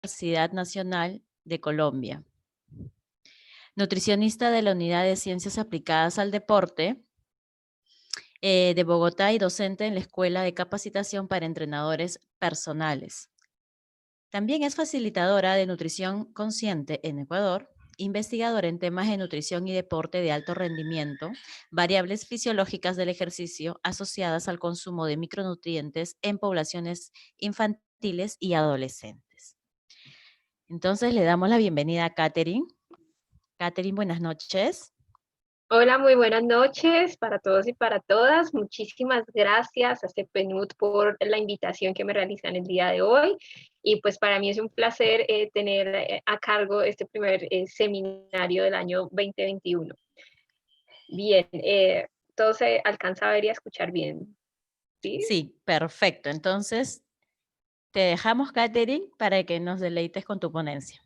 Universidad Nacional de Colombia. Nutricionista de la Unidad de Ciencias Aplicadas al Deporte de Bogotá y docente en la Escuela de Capacitación para Entrenadores Personales. También es facilitadora de nutrición consciente en Ecuador, investigadora en temas de nutrición y deporte de alto rendimiento, variables fisiológicas del ejercicio asociadas al consumo de micronutrientes en poblaciones infantiles y adolescentes. Entonces le damos la bienvenida a Katherine. Katherine, buenas noches. Hola, muy buenas noches para todos y para todas. Muchísimas gracias a CEPENUT por la invitación que me realizan el día de hoy. Y pues para mí es un placer tener a cargo este primer seminario del año 2021. Bien, todo se alcanza a ver y a escuchar bien, ¿sí? Sí, perfecto. Entonces, te dejamos, Katherine, para que nos deleites con tu ponencia.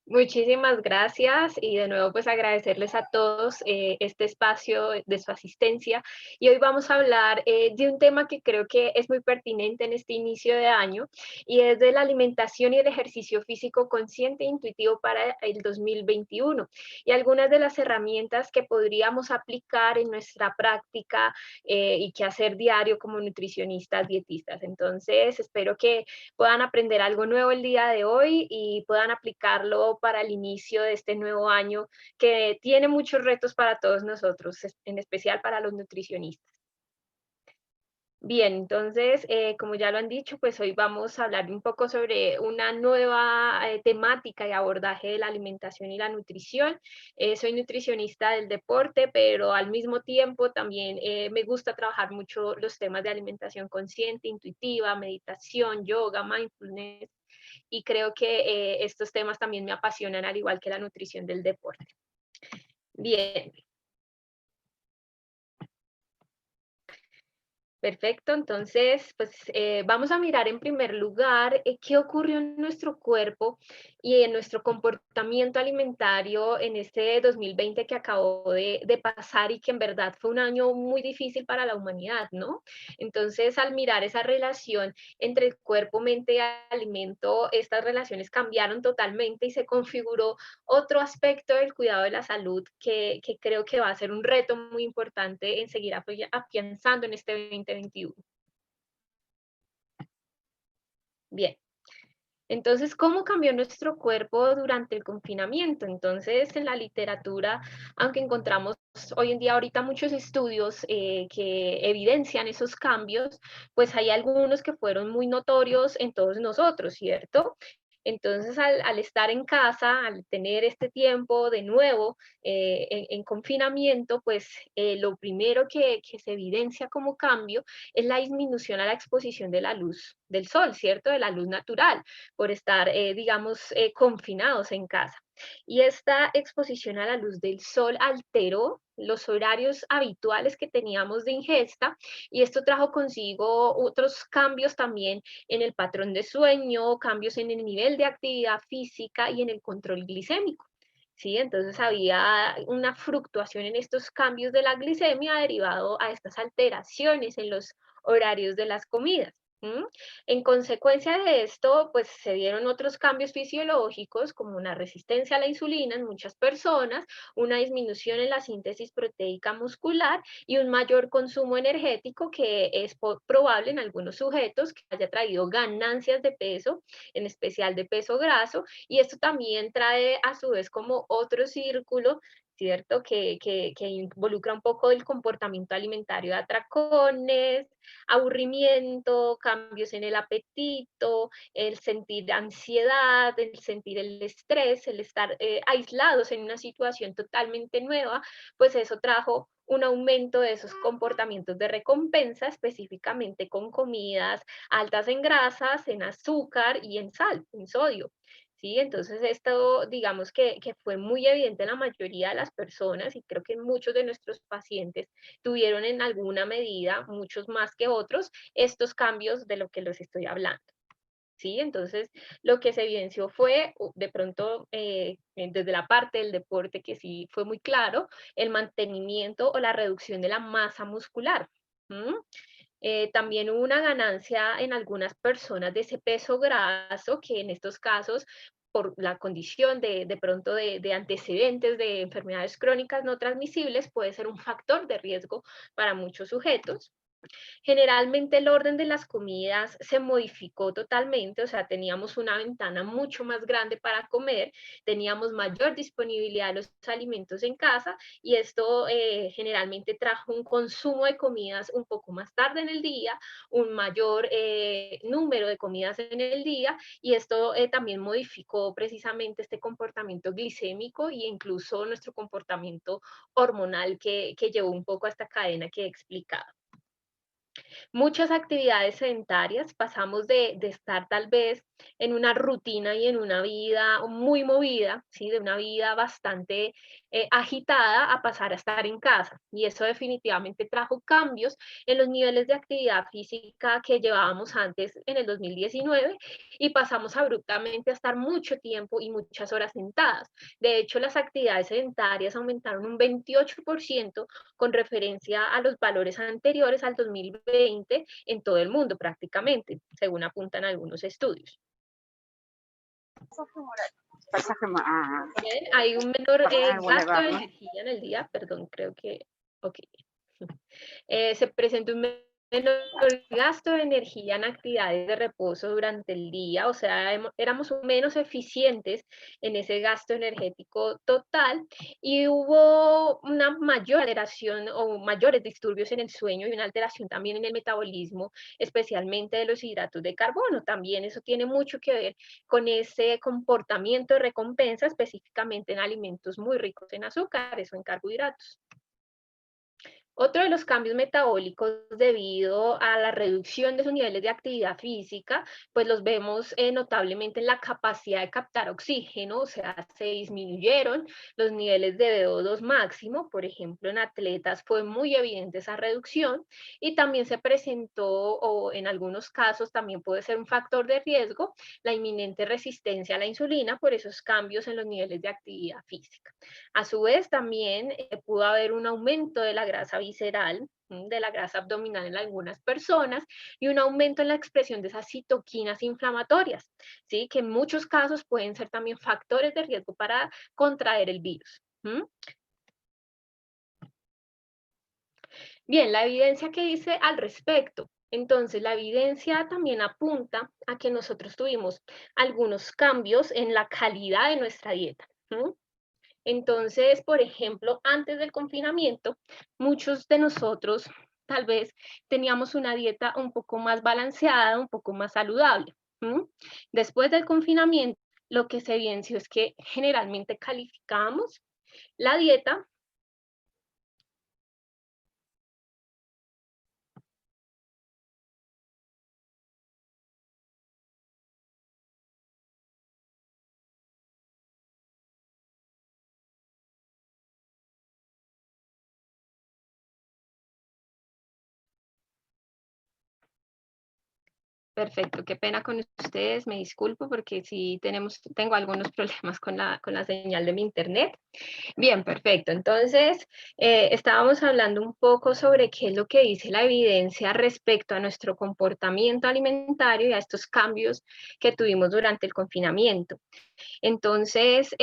Muchísimas gracias y de nuevo pues agradecerles a todos este espacio de su asistencia y hoy vamos a hablar de un tema que creo que es muy pertinente en este inicio de año y es de la alimentación y el ejercicio físico consciente e intuitivo para el 2021 y algunas de las herramientas que podríamos aplicar en nuestra práctica y que hacer diario como nutricionistas, dietistas. Entonces espero que puedan aprender algo nuevo el día de hoy y puedan aplicarlo para el inicio de este nuevo año que tiene muchos retos para todos nosotros, en especial para los nutricionistas. Bien, entonces, como ya lo han dicho, pues hoy vamos a hablar un poco sobre una nueva temática y abordaje de la alimentación y la nutrición. Soy nutricionista del deporte, pero al mismo tiempo también me gusta trabajar mucho los temas de alimentación consciente, intuitiva, meditación, yoga, mindfulness, y creo que estos temas también me apasionan al igual que la nutrición del deporte. Bien, perfecto, entonces, pues vamos a mirar en primer lugar qué ocurrió en nuestro cuerpo y en nuestro comportamiento alimentario en este 2020 que acabó de pasar y que en verdad fue un año muy difícil para la humanidad, ¿no? Entonces, al mirar esa relación entre el cuerpo, mente y alimento, estas relaciones cambiaron totalmente y se configuró otro aspecto del cuidado de la salud que creo que va a ser un reto muy importante en seguir afianzando en este 2021. Bien, entonces, ¿cómo cambió nuestro cuerpo durante el confinamiento? Entonces, en la literatura, aunque encontramos hoy en día ahorita muchos estudios que evidencian esos cambios, pues hay algunos que fueron muy notorios en todos nosotros, ¿cierto? Entonces, al estar en casa, al tener este tiempo de nuevo en confinamiento, pues lo primero que se evidencia como cambio es la disminución a la exposición de la luz del sol, ¿cierto? De la luz natural por estar, digamos, confinados en casa. Y esta exposición a la luz del sol alteró los horarios habituales que teníamos de ingesta y esto trajo consigo otros cambios también en el patrón de sueño, cambios en el nivel de actividad física y en el control glicémico. Sí, entonces había una fluctuación en estos cambios de la glicemia derivado a estas alteraciones en los horarios de las comidas. ¿M? En consecuencia de esto, pues se dieron otros cambios fisiológicos como una resistencia a la insulina en muchas personas, una disminución en la síntesis proteica muscular y un mayor consumo energético que es probable en algunos sujetos que haya traído ganancias de peso, en especial de peso graso, y esto también trae a su vez como otro círculo, ¿cierto? Que involucra un poco el comportamiento alimentario de atracones, aburrimiento, cambios en el apetito, el sentir ansiedad, el sentir el estrés, el estar aislados en una situación totalmente nueva, pues eso trajo un aumento de esos comportamientos de recompensa, específicamente con comidas altas en grasas, en azúcar y en sal, en sodio. ¿Sí? Entonces esto, digamos que fue muy evidente en la mayoría de las personas y creo que muchos de nuestros pacientes tuvieron en alguna medida, muchos más que otros, estos cambios de lo que les estoy hablando. ¿Sí? Entonces, lo que se evidenció fue, de pronto, desde la parte del deporte, que sí fue muy claro, el mantenimiento o la reducción de la masa muscular. ¿M? También hubo una ganancia en algunas personas de ese peso graso, que en estos casos, por la condición de pronto de antecedentes de enfermedades crónicas no transmisibles, puede ser un factor de riesgo para muchos sujetos. Generalmente el orden de las comidas se modificó totalmente, o sea, teníamos una ventana mucho más grande para comer, teníamos mayor disponibilidad de los alimentos en casa y esto generalmente trajo un consumo de comidas un poco más tarde en el día, un mayor número de comidas en el día y esto también modificó precisamente este comportamiento glicémico e incluso nuestro comportamiento hormonal que llevó un poco a esta cadena que he explicado. Muchas actividades sedentarias, pasamos de estar tal vez en una rutina y en una vida muy movida, ¿sí? De una vida bastante agitada a pasar a estar en casa. Y eso definitivamente trajo cambios en los niveles de actividad física que llevábamos antes en el 2019 y pasamos abruptamente a estar mucho tiempo y muchas horas sentadas. De hecho, las actividades sedentarias aumentaron un 28% con referencia a los valores anteriores al 2020 en todo el mundo prácticamente, según apuntan algunos estudios. Bien, hay un menor gasto de energía en el día, perdón, creo que, ok. Se presenta un menor gasto de energía en actividades de reposo durante el día, o sea, éramos menos eficientes en ese gasto energético total y hubo una mayor alteración o mayores disturbios en el sueño y una alteración también en el metabolismo, especialmente de los hidratos de carbono. También eso tiene mucho que ver con ese comportamiento de recompensa, específicamente en alimentos muy ricos en azúcares o en carbohidratos. Otro de los cambios metabólicos debido a la reducción de sus niveles de actividad física, pues los vemos notablemente en la capacidad de captar oxígeno, o sea, se disminuyeron los niveles de VO2 máximo, por ejemplo, en atletas fue muy evidente esa reducción y también se presentó, o en algunos casos también puede ser un factor de riesgo, la inminente resistencia a la insulina por esos cambios en los niveles de actividad física. A su vez, también pudo haber un aumento de la grasa visceral, de la grasa abdominal en algunas personas y un aumento en la expresión de esas citoquinas inflamatorias, ¿sí? Que en muchos casos pueden ser también factores de riesgo para contraer el virus. Bien, la evidencia que dice al respecto. Entonces, la evidencia también apunta a que nosotros tuvimos algunos cambios en la calidad de nuestra dieta. Entonces, por ejemplo, antes del confinamiento, muchos de nosotros tal vez teníamos una dieta un poco más balanceada, un poco más saludable. Después del confinamiento, lo que se evidenció es que generalmente calificábamos la dieta. Perfecto, qué pena con ustedes, me disculpo porque sí tengo algunos problemas con la señal de mi internet. Bien, perfecto. Entonces, estábamos hablando un poco sobre qué es lo que dice la evidencia respecto a nuestro comportamiento alimentario y a estos cambios que tuvimos durante el confinamiento. Entonces,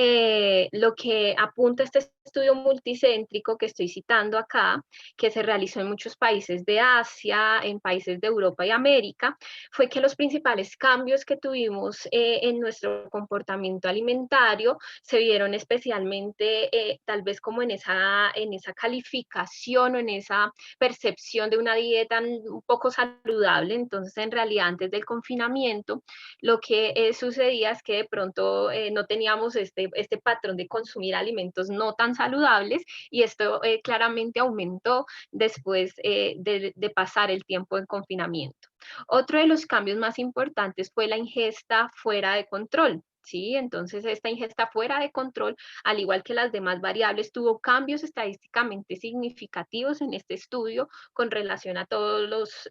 lo que apunta este estudio multicéntrico que estoy citando acá, que se realizó en muchos países de Asia, en países de Europa y América, fue que los principales cambios que tuvimos en nuestro comportamiento alimentario se vieron especialmente tal vez como en esa calificación o en esa percepción de una dieta un poco saludable. Entonces, en realidad, antes del confinamiento, lo que sucedía es que de pronto no teníamos este patrón de consumir alimentos no tan saludables y esto claramente aumentó después de pasar el tiempo en confinamiento. Otro de los cambios más importantes fue la ingesta fuera de control. ¿sí? Entonces, esta ingesta fuera de control, al igual que las demás variables, tuvo cambios estadísticamente significativos en este estudio con relación a todos los,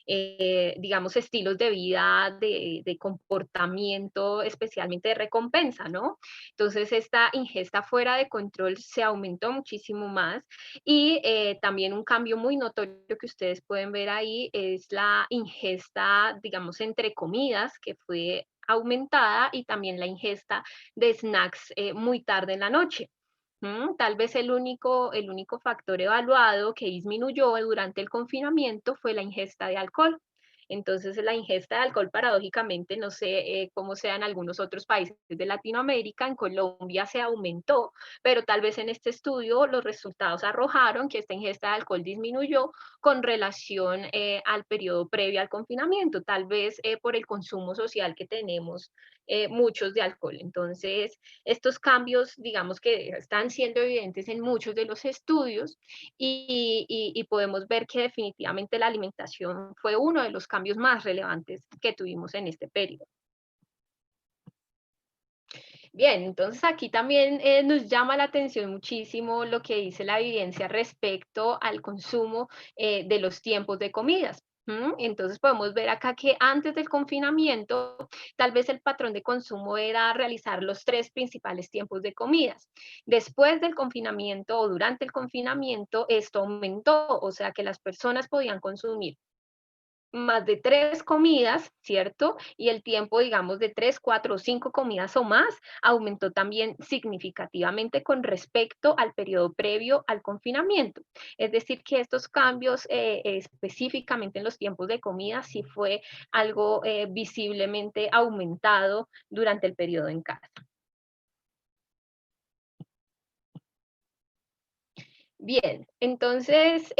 digamos, estilos de vida, de comportamiento, especialmente de recompensa, ¿no? Entonces, esta ingesta fuera de control se aumentó muchísimo más y también un cambio muy notorio que ustedes pueden ver ahí es la ingesta, digamos, entre comidas, que fue aumentada y también la ingesta de snacks muy tarde en la noche. Tal vez el único factor evaluado que disminuyó durante el confinamiento fue la ingesta de alcohol. Entonces, la ingesta de alcohol, paradójicamente, no sé cómo sea en algunos otros países de Latinoamérica, en Colombia se aumentó, pero tal vez en este estudio los resultados arrojaron que esta ingesta de alcohol disminuyó con relación al periodo previo al confinamiento, tal vez por el consumo social que tenemos muchos de alcohol. Entonces, estos cambios, digamos que están siendo evidentes en muchos de los estudios y podemos ver que definitivamente la alimentación fue uno de los cambios más relevantes que tuvimos en este periodo. Bien, entonces aquí también nos llama la atención muchísimo lo que dice la evidencia respecto al consumo de los tiempos de comidas. Entonces podemos ver acá que antes del confinamiento, tal vez el patrón de consumo era realizar los tres principales tiempos de comidas. Después del confinamiento o durante el confinamiento, esto aumentó, o sea que las personas podían consumir más de 3 comidas, ¿cierto? Y el tiempo, digamos, de 3, 4 o 5 comidas o más aumentó también significativamente con respecto al periodo previo al confinamiento. Es decir, que estos cambios específicamente en los tiempos de comida sí fue algo visiblemente aumentado durante el periodo en casa. Bien, entonces,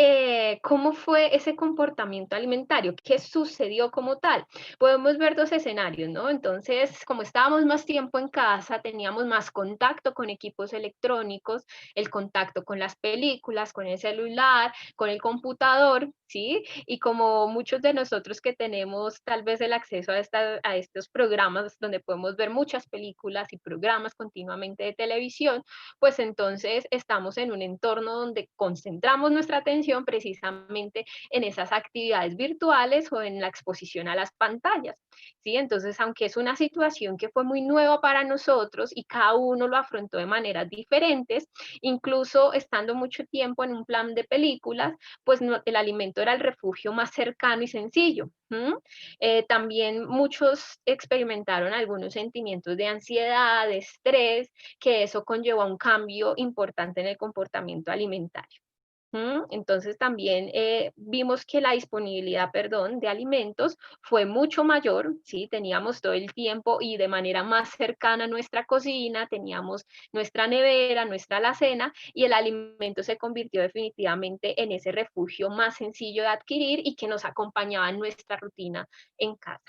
¿cómo fue ese comportamiento alimentario? ¿Qué sucedió como tal? Podemos ver dos escenarios, ¿no? Entonces, como estábamos más tiempo en casa, teníamos más contacto con equipos electrónicos, el contacto con las películas, con el celular, con el computador, ¿sí? Y como muchos de nosotros que tenemos tal vez el acceso a estos programas donde podemos ver muchas películas y programas continuamente de televisión, pues entonces estamos en un entorno donde concentramos nuestra atención precisamente en esas actividades virtuales o en la exposición a las pantallas, ¿sí? Entonces, aunque es una situación que fue muy nueva para nosotros y cada uno lo afrontó de maneras diferentes, incluso estando mucho tiempo en un plan de películas, pues el alimento era el refugio más cercano y sencillo. También muchos experimentaron algunos sentimientos de ansiedad, de estrés, que eso conllevó a un cambio importante en el comportamiento alimentario. Entonces también vimos que la disponibilidad, perdón, de alimentos fue mucho mayor, ¿sí? Teníamos todo el tiempo y de manera más cercana a nuestra cocina, teníamos nuestra nevera, nuestra alacena y el alimento se convirtió definitivamente en ese refugio más sencillo de adquirir y que nos acompañaba en nuestra rutina en casa.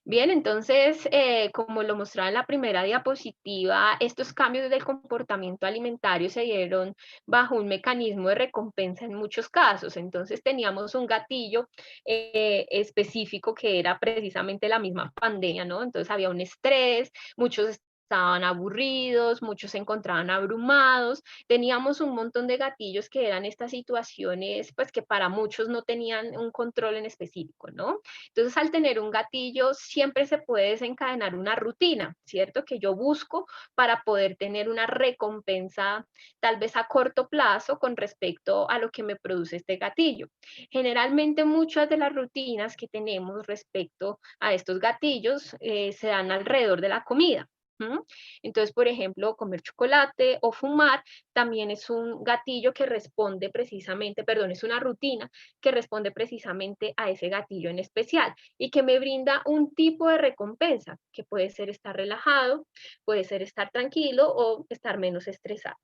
Bien, entonces, como lo mostraba en la primera diapositiva, estos cambios del comportamiento alimentario se dieron bajo un mecanismo de recompensa en muchos casos. Entonces, teníamos un gatillo específico que era precisamente la misma pandemia, ¿no? Entonces, había un estrés, muchos estaban aburridos, muchos se encontraban abrumados, teníamos un montón de gatillos que eran estas situaciones, pues que para muchos no tenían un control en específico, ¿no? Entonces, al tener un gatillo, siempre se puede desencadenar una rutina, ¿cierto? Que yo busco para poder tener una recompensa tal vez a corto plazo con respecto a lo que me produce este gatillo. Generalmente muchas de las rutinas que tenemos respecto a estos gatillos se dan alrededor de la comida. Entonces, por ejemplo, comer chocolate o fumar también es un gatillo que responde precisamente, perdón, es una rutina que responde precisamente a ese gatillo en especial y que me brinda un tipo de recompensa, que puede ser estar relajado, puede ser estar tranquilo o estar menos estresado.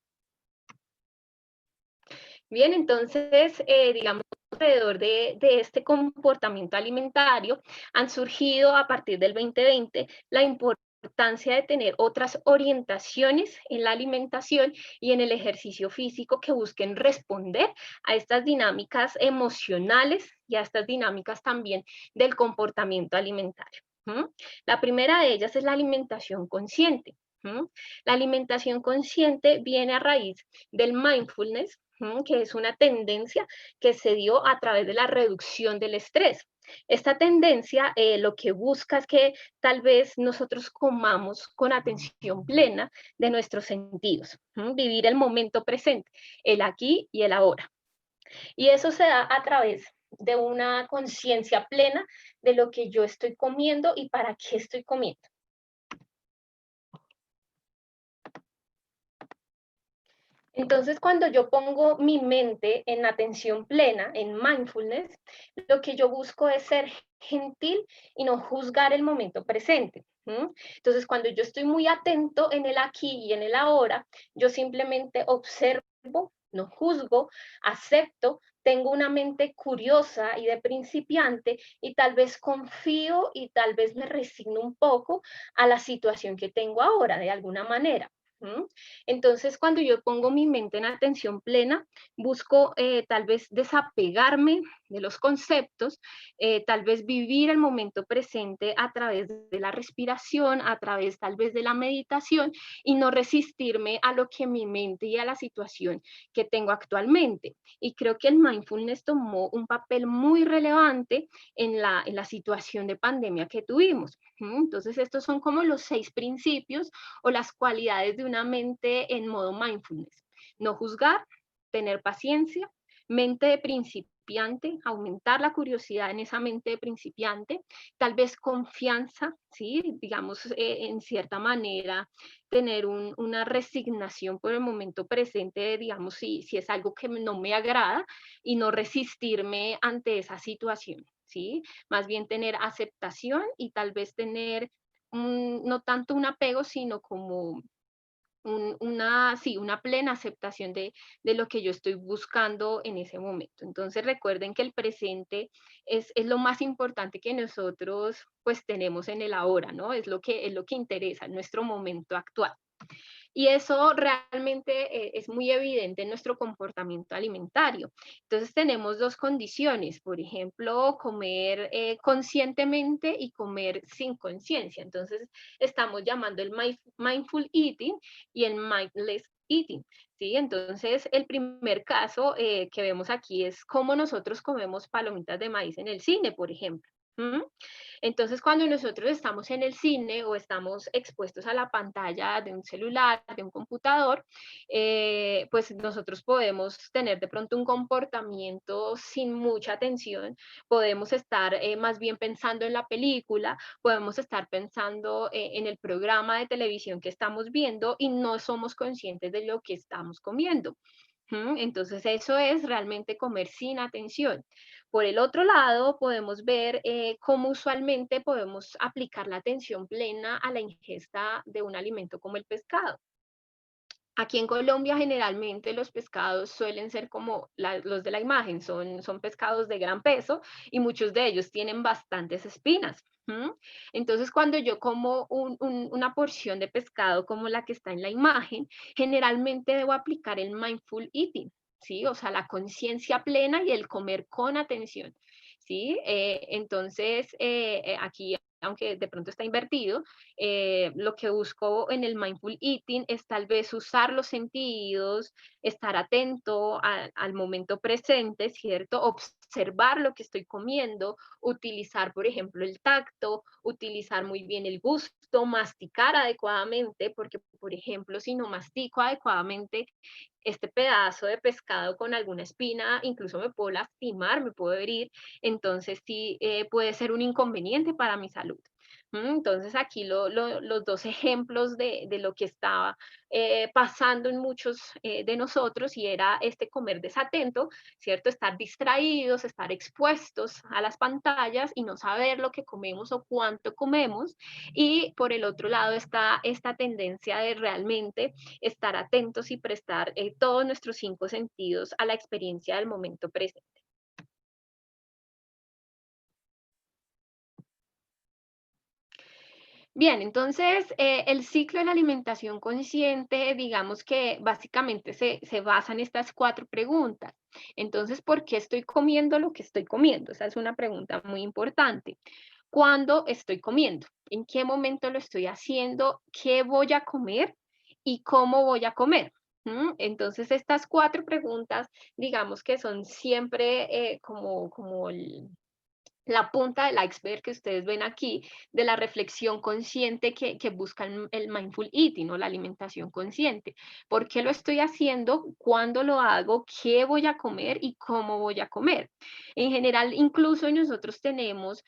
Bien, entonces, digamos, alrededor de este comportamiento alimentario han surgido a partir del 2020 la importancia de tener otras orientaciones en la alimentación y en el ejercicio físico que busquen responder a estas dinámicas emocionales y a estas dinámicas también del comportamiento alimentario. ¿Mm? La primera de ellas es la alimentación consciente. ¿Mm? La alimentación consciente viene a raíz del mindfulness, que es una tendencia que se dio a través de la reducción del estrés. Esta tendencia lo que busca es que tal vez nosotros comamos con atención plena de nuestros sentidos, vivir el momento presente, el aquí y el ahora. Y eso se da a través de una conciencia plena de lo que yo estoy comiendo y para qué estoy comiendo. Entonces, cuando yo pongo mi mente en atención plena, en mindfulness, lo que yo busco es ser gentil y no juzgar el momento presente. Entonces, cuando yo estoy muy atento en el aquí y en el ahora, yo simplemente observo, no juzgo, acepto, tengo una mente curiosa y de principiante y tal vez confío y tal vez me resigno un poco a la situación que tengo ahora, de alguna manera. ¿Mm? Entonces, cuando yo pongo mi mente en atención plena, busco tal vez desapegarme de los conceptos, tal vez vivir el momento presente a través de la respiración, a través tal vez de la meditación y no resistirme a lo que mi mente y a la situación que tengo actualmente. Y creo que el mindfulness tomó un papel muy relevante en la situación de pandemia que tuvimos. Entonces, estos son como los 6 principios o las cualidades de una mente en modo mindfulness. No juzgar, tener paciencia, mente de principiante, aumentar la curiosidad en esa mente de principiante, tal vez confianza, ¿sí? Digamos, en cierta manera, tener una resignación por el momento presente, digamos, si es algo que no me agrada y no resistirme ante esa situación, ¿sí? Más bien tener aceptación y tal vez tener no tanto un apego, sino como sí, una plena aceptación de lo que yo estoy buscando en ese momento. Entonces recuerden que el presente es lo más importante que nosotros pues tenemos en el ahora, ¿no? Es lo que interesa, en nuestro momento actual. Y eso realmente es muy evidente en nuestro comportamiento alimentario. Entonces tenemos dos condiciones, por ejemplo, comer conscientemente y comer sin conciencia. Entonces estamos llamando el mindful eating y el mindless eating. ¿Sí? Entonces, el primer caso que vemos aquí es cómo nosotros comemos palomitas de maíz en el cine, por ejemplo. ¿Mm? Entonces, cuando nosotros estamos en el cine o estamos expuestos a la pantalla de un celular, de un computador, pues nosotros podemos tener de pronto un comportamiento sin mucha atención, podemos estar más bien pensando en la película, podemos estar pensando en el programa de televisión que estamos viendo y no somos conscientes de lo que estamos comiendo. Entonces, eso es realmente comer sin atención. Por el otro lado, podemos ver cómo usualmente podemos aplicar la atención plena a la ingesta de un alimento como el pescado. Aquí en Colombia generalmente los pescados suelen ser como los de la imagen, son pescados de gran peso y muchos de ellos tienen bastantes espinas. Entonces, cuando yo como una porción de pescado como la que está en la imagen, generalmente debo aplicar el mindful eating, ¿sí? O sea, la conciencia plena y el comer con atención, ¿sí? Entonces, aquí, aunque de pronto está invertido, lo que busco en el mindful eating es tal vez usar los sentidos, estar atento al momento presente, ¿cierto? Observar lo que estoy comiendo, utilizar, por ejemplo, el tacto, utilizar muy bien el gusto, masticar adecuadamente, porque, por ejemplo, si no mastico adecuadamente este pedazo de pescado con alguna espina, incluso me puedo lastimar, me puedo herir, entonces sí puede ser un inconveniente para mi salud. Entonces aquí los dos ejemplos de lo que estaba pasando en muchos de nosotros y era este comer desatento, ¿cierto? Estar distraídos, estar expuestos a las pantallas y no saber lo que comemos o cuánto comemos. Y por el otro lado está esta tendencia de realmente estar atentos y prestar todos nuestros 5 sentidos a la experiencia del momento presente. Bien, entonces el ciclo de la alimentación consciente, digamos que básicamente se basa en estas 4 preguntas. Entonces, ¿por qué estoy comiendo lo que estoy comiendo? Esa es una pregunta muy importante. cuándo estoy comiendo, en qué momento lo estoy haciendo, qué voy a comer y cómo voy a comer. Entonces, estas 4 preguntas, digamos que son siempre como la punta del iceberg que ustedes ven aquí de la reflexión consciente que busca el mindful eating o la alimentación consciente. ¿Por qué lo estoy haciendo? ¿Cuándo lo hago? ¿Qué voy a comer? ¿Y cómo voy a comer? En general, incluso nosotros tenemos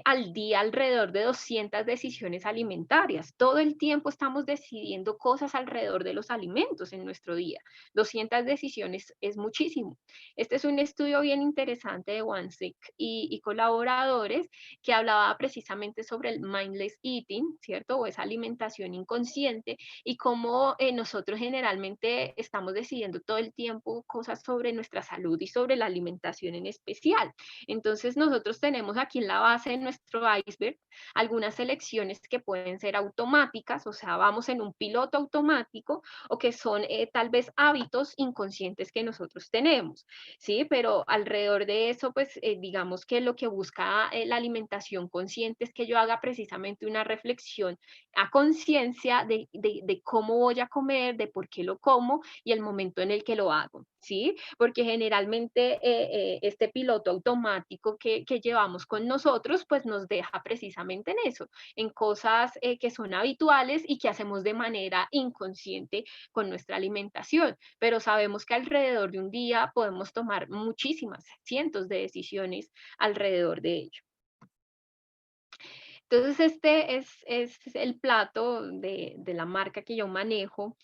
al día alrededor de 200 decisiones alimentarias. Todo el tiempo estamos decidiendo cosas alrededor de los alimentos en nuestro día. 200 decisiones es muchísimo. Este es un estudio bien interesante de Wansink y colaboradores que hablaba precisamente sobre el mindless eating, ¿cierto? O esa alimentación inconsciente y cómo nosotros generalmente estamos decidiendo todo el tiempo cosas sobre nuestra salud y sobre la alimentación en especial. Entonces nosotros tenemos aquí en la base de nuestro iceberg algunas selecciones que pueden ser automáticas, o sea, vamos en un piloto automático o que son tal vez hábitos inconscientes que nosotros tenemos. ¿Sí? Pero alrededor de eso, pues digamos que lo que busca la alimentación consciente es que yo haga precisamente una reflexión a conciencia de cómo voy a comer, de por qué lo como y el momento en el que lo hago, ¿sí? Porque generalmente este piloto automático que llevamos con nosotros, pues nos deja precisamente en eso, en cosas que son habituales y que hacemos de manera inconsciente con nuestra alimentación, pero sabemos que alrededor de un día podemos tomar muchísimas, cientos de decisiones alrededor de ello. Entonces, este es el plato de la marca que yo manejo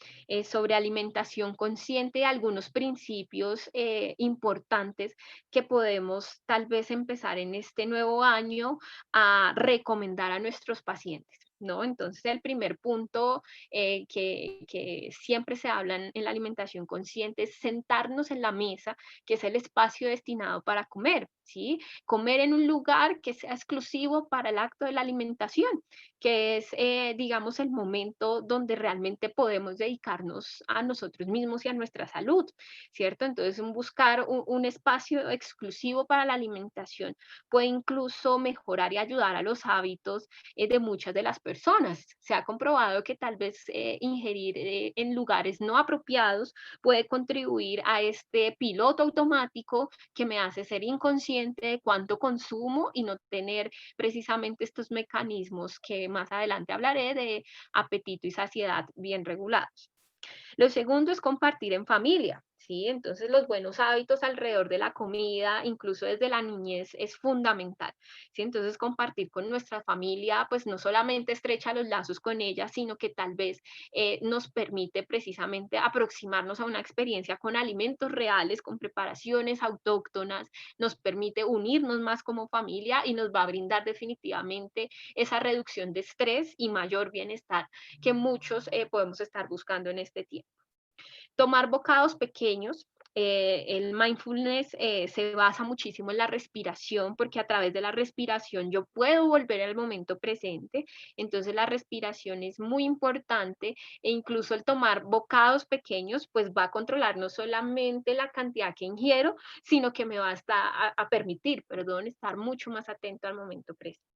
sobre alimentación consciente, algunos principios importantes que podemos tal vez empezar en este nuevo año a recomendar a nuestros pacientes. ¿No? Entonces, el primer punto que siempre se habla en la alimentación consciente es sentarnos en la mesa, que es el espacio destinado para comer, ¿sí? Comer en un lugar que sea exclusivo para el acto de la alimentación, que es, digamos, el momento donde realmente podemos dedicarnos a nosotros mismos y a nuestra salud, ¿cierto? Entonces, buscar un espacio exclusivo para la alimentación puede incluso mejorar y ayudar a los hábitos de muchas de las personas. Se ha comprobado que tal vez ingerir en lugares no apropiados puede contribuir a este piloto automático que me hace ser inconsciente de cuánto consumo y no tener precisamente estos mecanismos que más adelante hablaré de apetito y saciedad bien regulados. Lo segundo es compartir en familia, ¿sí? Entonces los buenos hábitos alrededor de la comida, incluso desde la niñez, es fundamental, ¿sí? Entonces compartir con nuestra familia, pues no solamente estrecha los lazos con ella, sino que tal vez nos permite precisamente aproximarnos a una experiencia con alimentos reales, con preparaciones autóctonas, nos permite unirnos más como familia y nos va a brindar definitivamente esa reducción de estrés y mayor bienestar que muchos podemos estar buscando en este tiempo. Tomar bocados pequeños. El mindfulness se basa muchísimo en la respiración porque a través de la respiración yo puedo volver al momento presente. Entonces la respiración es muy importante e incluso el tomar bocados pequeños pues va a controlar no solamente la cantidad que ingiero, sino que me va a permitir, perdón, estar mucho más atento al momento presente.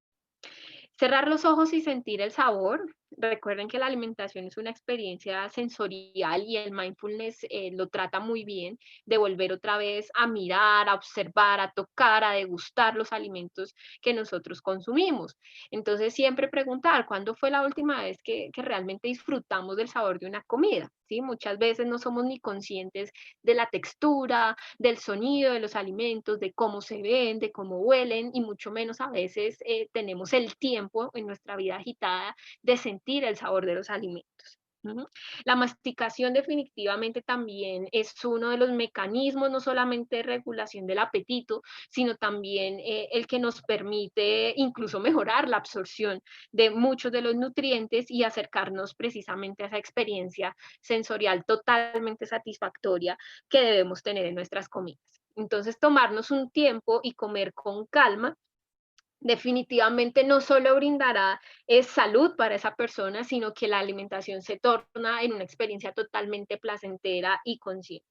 Cerrar los ojos y sentir el sabor. Recuerden que la alimentación es una experiencia sensorial y el mindfulness lo trata muy bien, de volver otra vez a mirar, a observar, a tocar, a degustar los alimentos que nosotros consumimos. Entonces siempre preguntar, ¿cuándo fue la última vez que realmente disfrutamos del sabor de una comida? ¿Sí? Muchas veces no somos ni conscientes de la textura, del sonido de los alimentos, de cómo se ven, de cómo huelen y mucho menos a veces tenemos el tiempo en nuestra vida agitada de sentir el sabor de los alimentos. Ujú. La masticación definitivamente también es uno de los mecanismos, no solamente de regulación del apetito, sino también el que nos permite incluso mejorar la absorción de muchos de los nutrientes y acercarnos precisamente a esa experiencia sensorial totalmente satisfactoria que debemos tener en nuestras comidas. Entonces, tomarnos un tiempo y comer con calma definitivamente no solo brindará salud para esa persona, sino que la alimentación se torna en una experiencia totalmente placentera y consciente.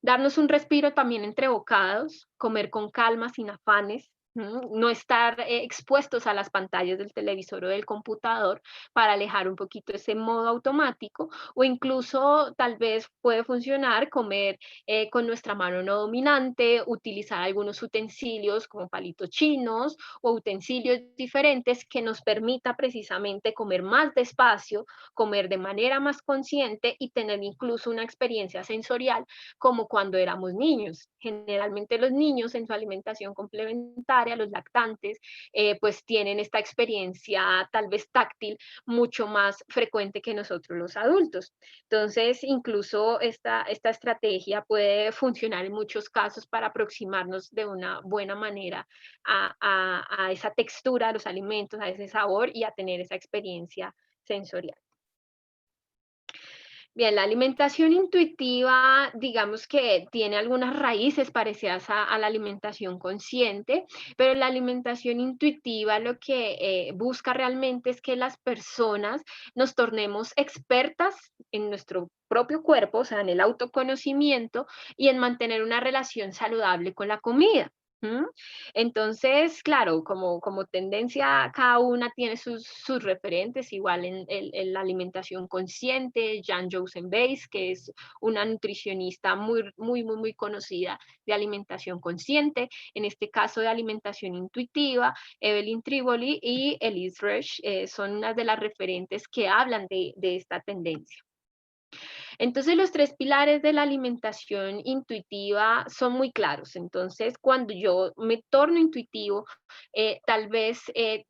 Darnos un respiro también entre bocados, comer con calma, sin afanes, No estar expuestos a las pantallas del televisor o del computador para alejar un poquito ese modo automático, o incluso tal vez puede funcionar comer con nuestra mano no dominante, utilizar algunos utensilios como palitos chinos o utensilios diferentes que nos permita precisamente comer más despacio, comer de manera más consciente y tener incluso una experiencia sensorial como cuando éramos niños. Generalmente los niños en su alimentación complementaria, los lactantes, pues tienen esta experiencia tal vez táctil mucho más frecuente que nosotros los adultos. Entonces, incluso esta estrategia puede funcionar en muchos casos para aproximarnos de una buena manera a esa textura de los alimentos, a ese sabor y a tener esa experiencia sensorial. Bien, la alimentación intuitiva, digamos que tiene algunas raíces parecidas a la alimentación consciente, pero la alimentación intuitiva lo que busca realmente es que las personas nos tornemos expertas en nuestro propio cuerpo, o sea, en el autoconocimiento y en mantener una relación saludable con la comida. ¿M? Entonces, claro, como tendencia, cada una tiene sus referentes, igual en la alimentación consciente, Jan Josen Weiss, que es una nutricionista muy conocida de alimentación consciente, en este caso de alimentación intuitiva, Evelyn Triboli y Elise Resch son unas de las referentes que hablan de esta tendencia. Entonces, los tres pilares de la alimentación intuitiva son muy claros. Entonces, cuando yo me torno intuitivo, tal vez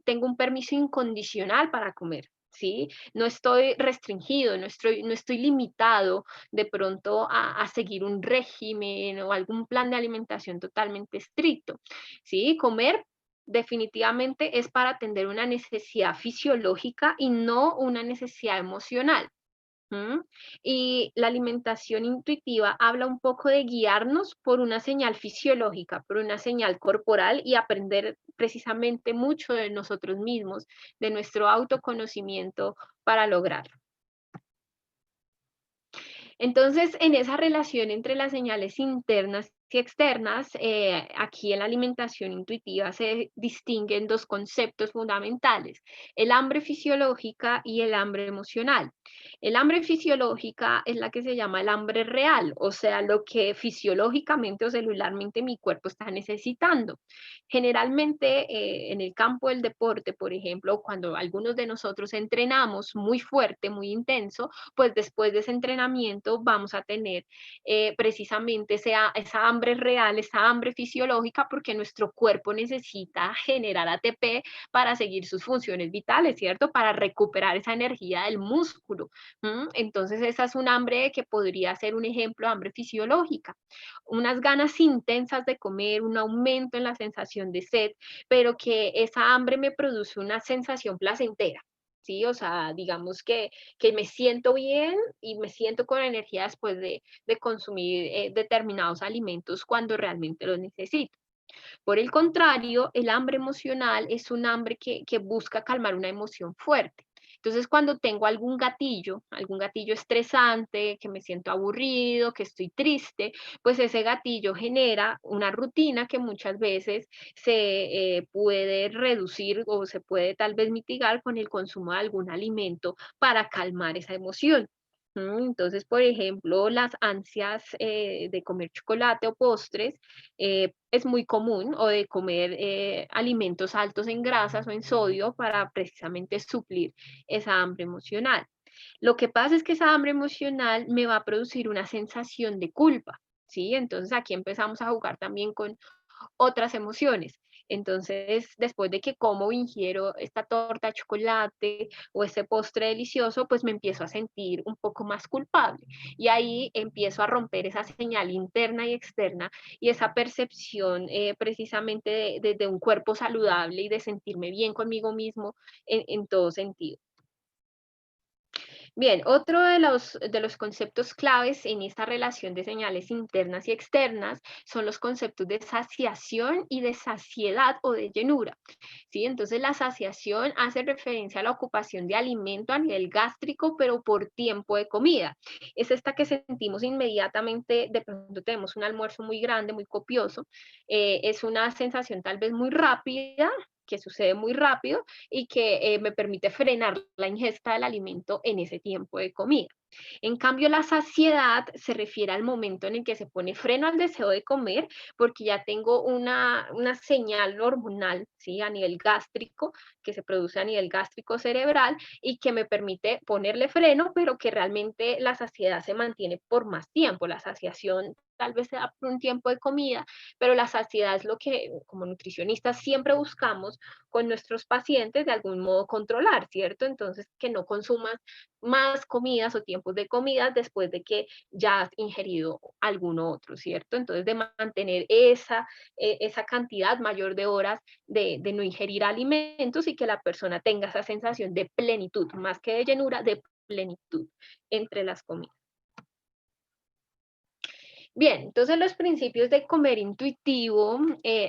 tengo un permiso incondicional para comer. ¿Sí? No estoy restringido, no estoy limitado de pronto a seguir un régimen o algún plan de alimentación totalmente estricto. ¿Sí? Comer definitivamente es para atender una necesidad fisiológica y no una necesidad emocional. ¿M? Y la alimentación intuitiva habla un poco de guiarnos por una señal fisiológica, por una señal corporal y aprender precisamente mucho de nosotros mismos, de nuestro autoconocimiento para lograrlo. Entonces, en esa relación entre las señales internas y externas, aquí en la alimentación intuitiva se distinguen dos conceptos fundamentales, el hambre fisiológica y el hambre emocional. El hambre fisiológica es la que se llama el hambre real, o sea, lo que fisiológicamente o celularmente mi cuerpo está necesitando. Generalmente, en el campo del deporte, por ejemplo, cuando algunos de nosotros entrenamos muy fuerte, muy intenso, pues después de ese entrenamiento vamos a tener precisamente esa hambre real, esa hambre fisiológica, porque nuestro cuerpo necesita generar ATP para seguir sus funciones vitales, ¿cierto? Para recuperar esa energía del músculo. Entonces, esa es un hambre que podría ser un ejemplo de hambre fisiológica. Unas ganas intensas de comer, un aumento en la sensación de sed, pero que esa hambre me produce una sensación placentera. Sí, o sea, digamos que me siento bien y me siento con energía después de consumir determinados alimentos cuando realmente los necesito. Por el contrario, el hambre emocional es un hambre que busca calmar una emoción fuerte. Entonces, cuando tengo algún gatillo estresante, que me siento aburrido, que estoy triste, pues ese gatillo genera una rutina que muchas veces se puede reducir o se puede tal vez mitigar con el consumo de algún alimento para calmar esa emoción. Entonces, por ejemplo, las ansias de comer chocolate o postres es muy común, o de comer alimentos altos en grasas o en sodio para precisamente suplir esa hambre emocional. Lo que pasa es que esa hambre emocional me va a producir una sensación de culpa, ¿sí? Entonces aquí empezamos a jugar también con otras emociones. Entonces, después de que como o ingiero esta torta de chocolate o ese postre delicioso, pues me empiezo a sentir un poco más culpable. Y ahí empiezo a romper esa señal interna y externa y esa percepción precisamente de un cuerpo saludable y de sentirme bien conmigo mismo en todo sentido. Bien, otro de los conceptos claves en esta relación de señales internas y externas son los conceptos de saciación y de saciedad o de llenura. ¿Sí? Entonces la saciación hace referencia a la ocupación de alimento a nivel gástrico, pero por tiempo de comida. Es esta que sentimos inmediatamente, de pronto tenemos un almuerzo muy grande, muy copioso, es una sensación tal vez muy rápida, que sucede muy rápido y que me permite frenar la ingesta del alimento en ese tiempo de comida. En cambio, la saciedad se refiere al momento en el que se pone freno al deseo de comer, porque ya tengo una señal hormonal, ¿sí? A nivel gástrico, que se produce a nivel gástrico cerebral y que me permite ponerle freno, pero que realmente la saciedad se mantiene por más tiempo. La saciación tal vez sea por un tiempo de comida, pero la saciedad es lo que como nutricionistas siempre buscamos con nuestros pacientes de algún modo controlar, ¿cierto? Entonces, que no consuman más comidas o tiempos de comidas después de que ya has ingerido alguno otro, ¿cierto? Entonces, de mantener esa cantidad mayor de horas de no ingerir alimentos y que la persona tenga esa sensación de plenitud, más que de llenura, de plenitud entre las comidas. Bien, entonces los principios de comer intuitivo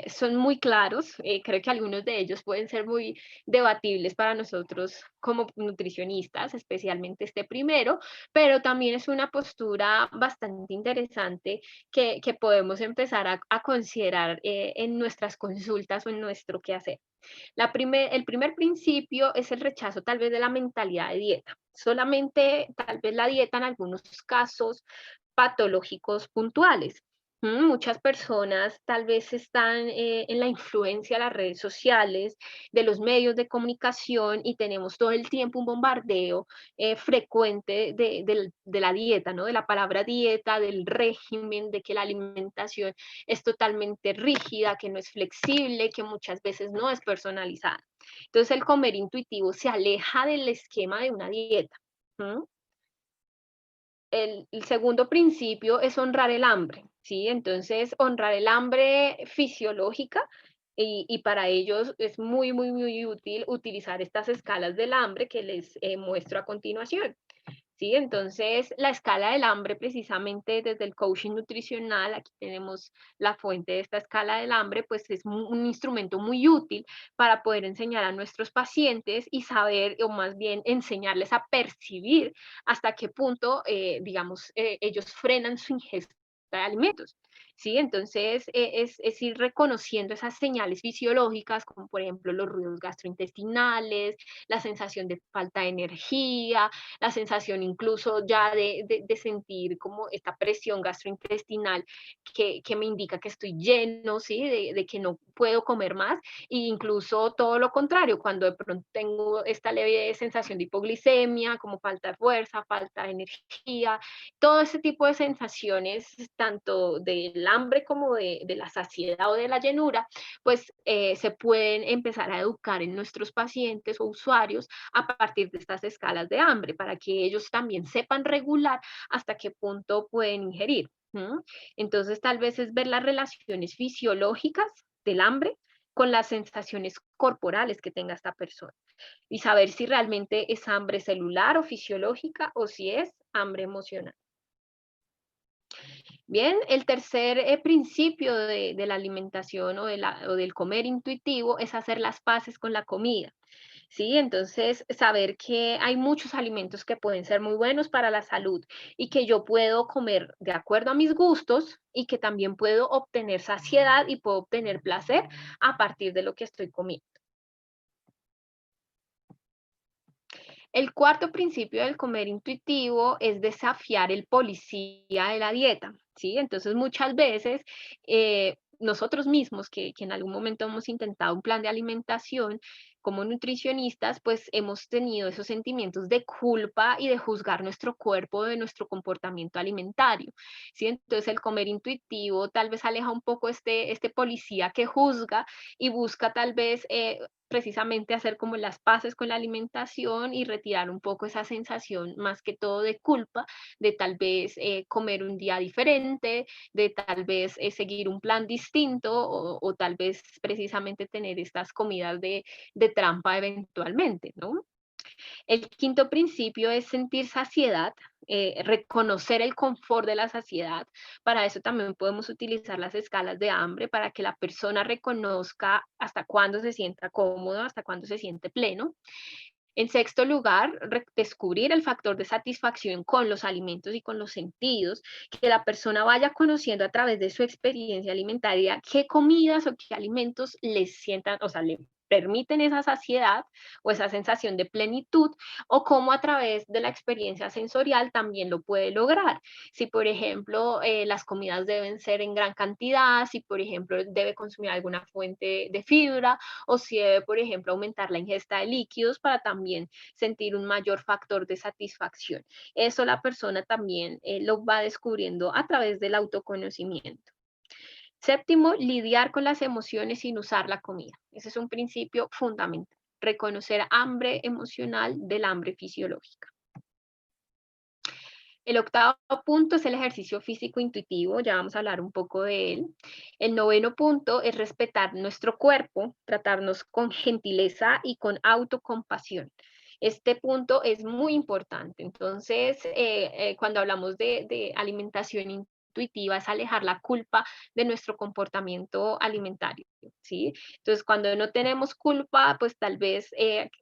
son muy claros. Creo que algunos de ellos pueden ser muy debatibles para nosotros como nutricionistas, especialmente este primero, pero también es una postura bastante interesante que podemos empezar a considerar en nuestras consultas o en nuestro quehacer. El primer principio es el rechazo tal vez de la mentalidad de dieta. Solamente tal vez la dieta en algunos casos patológicos puntuales. Muchas personas tal vez están en la influencia de las redes sociales, de los medios de comunicación y tenemos todo el tiempo un bombardeo frecuente de la dieta, ¿no? De la palabra dieta, del régimen, de que la alimentación es totalmente rígida, que no es flexible, que muchas veces no es personalizada. Entonces el comer intuitivo se aleja del esquema de una dieta. ¿Mm? El segundo principio es honrar el hambre, ¿sí? Entonces, honrar el hambre fisiológica y para ellos es muy, muy, muy útil utilizar estas escalas del hambre que les muestro a continuación. ¿Sí? Entonces, la escala del hambre, precisamente desde el coaching nutricional, aquí tenemos la fuente de esta escala del hambre, pues es un instrumento muy útil para poder enseñar a nuestros pacientes y saber, o más bien enseñarles a percibir hasta qué punto, digamos, ellos frenan su ingesta de alimentos. ¿Sí? Entonces, es ir reconociendo esas señales fisiológicas, como por ejemplo los ruidos gastrointestinales, la sensación de falta de energía, la sensación incluso ya de sentir como esta presión gastrointestinal que me indica que estoy lleno, ¿sí? De que no puedo comer más, e incluso todo lo contrario, cuando de pronto tengo esta leve sensación de hipoglicemia, como falta de fuerza, falta de energía, todo ese tipo de sensaciones, tanto del hambre como de la saciedad o de la llenura, pues se pueden empezar a educar en nuestros pacientes o usuarios a partir de estas escalas de hambre, para que ellos también sepan regular hasta qué punto pueden ingerir. Entonces, tal vez es ver las relaciones fisiológicas del hambre con las sensaciones corporales que tenga esta persona y saber si realmente es hambre celular o fisiológica o si es hambre emocional. Bien, el tercer principio de la alimentación o del comer intuitivo es hacer las paces con la comida. ¿Sí? Entonces, saber que hay muchos alimentos que pueden ser muy buenos para la salud y que yo puedo comer de acuerdo a mis gustos y que también puedo obtener saciedad y puedo obtener placer a partir de lo que estoy comiendo. El cuarto principio del comer intuitivo es desafiar el policía de la dieta, ¿sí? Entonces, muchas veces nosotros mismos, que en algún momento hemos intentado un plan de alimentación como nutricionistas, pues hemos tenido esos sentimientos de culpa y de juzgar nuestro cuerpo de nuestro comportamiento alimentario, ¿sí? Entonces, el comer intuitivo tal vez aleja un poco este policía que juzga y busca tal vez precisamente hacer como las paces con la alimentación y retirar un poco esa sensación más que todo de culpa, de tal vez comer un día diferente, de tal vez seguir un plan distinto o tal vez precisamente tener estas comidas de trampa eventualmente, ¿no? El quinto principio es sentir saciedad, reconocer el confort de la saciedad. Para eso también podemos utilizar las escalas de hambre para que la persona reconozca hasta cuándo se sienta cómodo, hasta cuándo se siente pleno. En sexto lugar, descubrir el factor de satisfacción con los alimentos y con los sentidos, que la persona vaya conociendo a través de su experiencia alimentaria qué comidas o qué alimentos les sientan, o sea, le permiten esa saciedad o esa sensación de plenitud, o cómo a través de la experiencia sensorial también lo puede lograr. Si, por ejemplo, las comidas deben ser en gran cantidad, si, por ejemplo, debe consumir alguna fuente de fibra, o si debe, por ejemplo, aumentar la ingesta de líquidos para también sentir un mayor factor de satisfacción. Eso la persona también lo va descubriendo a través del autoconocimiento. Séptimo, lidiar con las emociones sin usar la comida. Ese es un principio fundamental. Reconocer hambre emocional del hambre fisiológica. El octavo punto es el ejercicio físico intuitivo, ya vamos a hablar un poco de él. El noveno punto es respetar nuestro cuerpo, tratarnos con gentileza y con autocompasión. Este punto es muy importante. Entonces, cuando hablamos de alimentación intuitiva, es alejar la culpa de nuestro comportamiento alimentario, ¿sí? Entonces, cuando no tenemos culpa, pues tal vez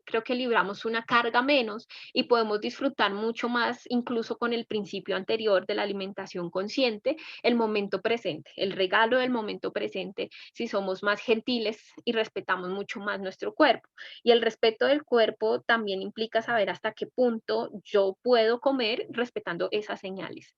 creo que libramos una carga menos y podemos disfrutar mucho más, incluso con el principio anterior de la alimentación consciente, el momento presente, el regalo del momento presente, si somos más gentiles y respetamos mucho más nuestro cuerpo. Y el respeto del cuerpo también implica saber hasta qué punto yo puedo comer respetando esas señales.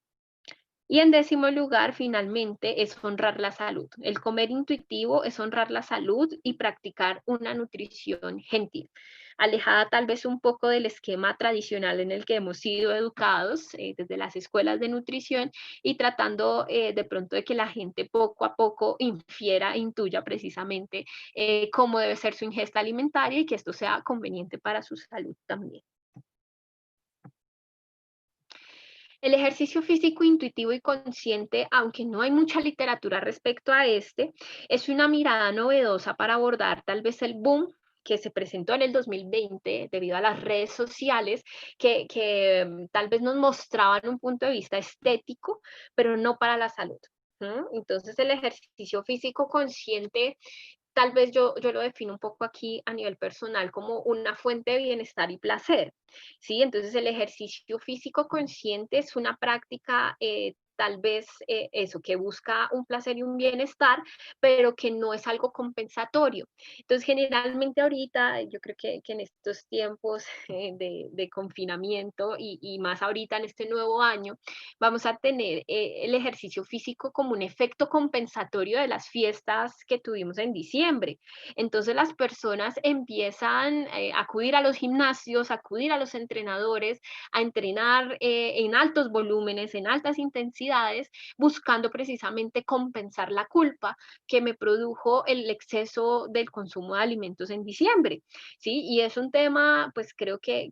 Y en décimo lugar, finalmente, es honrar la salud. El comer intuitivo es honrar la salud y practicar una nutrición gentil, alejada tal vez un poco del esquema tradicional en el que hemos sido educados desde las escuelas de nutrición y tratando de pronto de que la gente poco a poco infiera, intuya precisamente cómo debe ser su ingesta alimentaria y que esto sea conveniente para su salud también. El ejercicio físico intuitivo y consciente, aunque no hay mucha literatura respecto a este, es una mirada novedosa para abordar tal vez el boom que se presentó en el 2020 debido a las redes sociales que tal vez nos mostraban un punto de vista estético, pero no para la salud. ¿No? Entonces el ejercicio físico consciente tal vez yo lo defino un poco aquí a nivel personal como una fuente de bienestar y placer, ¿sí? Entonces el ejercicio físico consciente es una práctica tal vez eso, que busca un placer y un bienestar, pero que no es algo compensatorio. Entonces generalmente ahorita, yo creo que en estos tiempos de confinamiento y más ahorita en este nuevo año, vamos a tener el ejercicio físico como un efecto compensatorio de las fiestas que tuvimos en diciembre. Entonces las personas empiezan a acudir a los gimnasios, a acudir a los entrenadores, a entrenar en altos volúmenes, en altas intensidades, buscando precisamente compensar la culpa que me produjo el exceso del consumo de alimentos en diciembre. ¿Sí? Y es un tema, pues creo que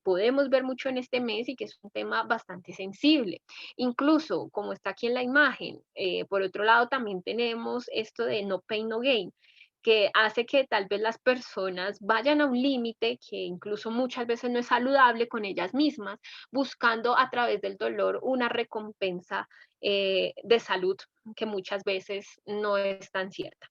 podemos ver mucho en este mes y que es un tema bastante sensible. Incluso, como está aquí en la imagen, por otro lado también tenemos esto de no pain, no gain, que hace que tal vez las personas vayan a un límite que incluso muchas veces no es saludable con ellas mismas, buscando a través del dolor una recompensa de salud que muchas veces no es tan cierta.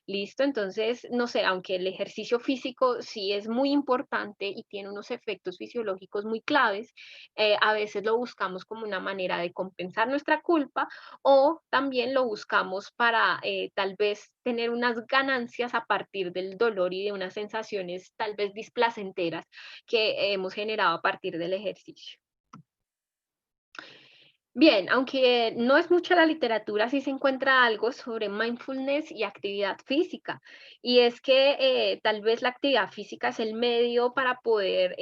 Listo, entonces, no sé, aunque el ejercicio físico sí es muy importante y tiene unos efectos fisiológicos muy claves, a veces lo buscamos como una manera de compensar nuestra culpa o también lo buscamos para tal vez tener unas ganancias a partir del dolor y de unas sensaciones tal vez displacenteras que hemos generado a partir del ejercicio. Bien, aunque no es mucha la literatura, sí se encuentra algo sobre mindfulness y actividad física. Y es que tal vez la actividad física es el medio para poder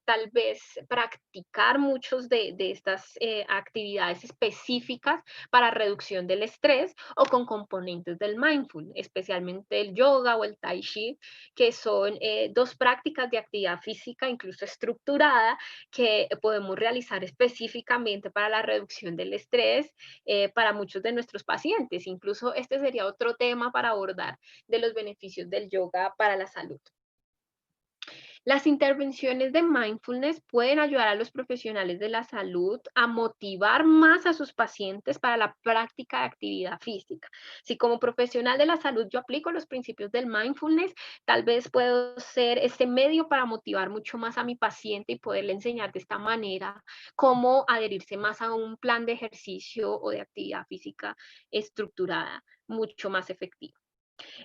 tal vez practicar muchos de estas actividades específicas para reducción del estrés o con componentes del mindful, especialmente el yoga o el tai chi, que son dos prácticas de actividad física, incluso estructurada, que podemos realizar específicamente para la reducción del estrés para muchos de nuestros pacientes. Incluso este sería otro tema para abordar de los beneficios del yoga para la salud. Las intervenciones de mindfulness pueden ayudar a los profesionales de la salud a motivar más a sus pacientes para la práctica de actividad física. Si como profesional de la salud yo aplico los principios del mindfulness, tal vez puedo ser este medio para motivar mucho más a mi paciente y poderle enseñar de esta manera cómo adherirse más a un plan de ejercicio o de actividad física estructurada, mucho más efectiva.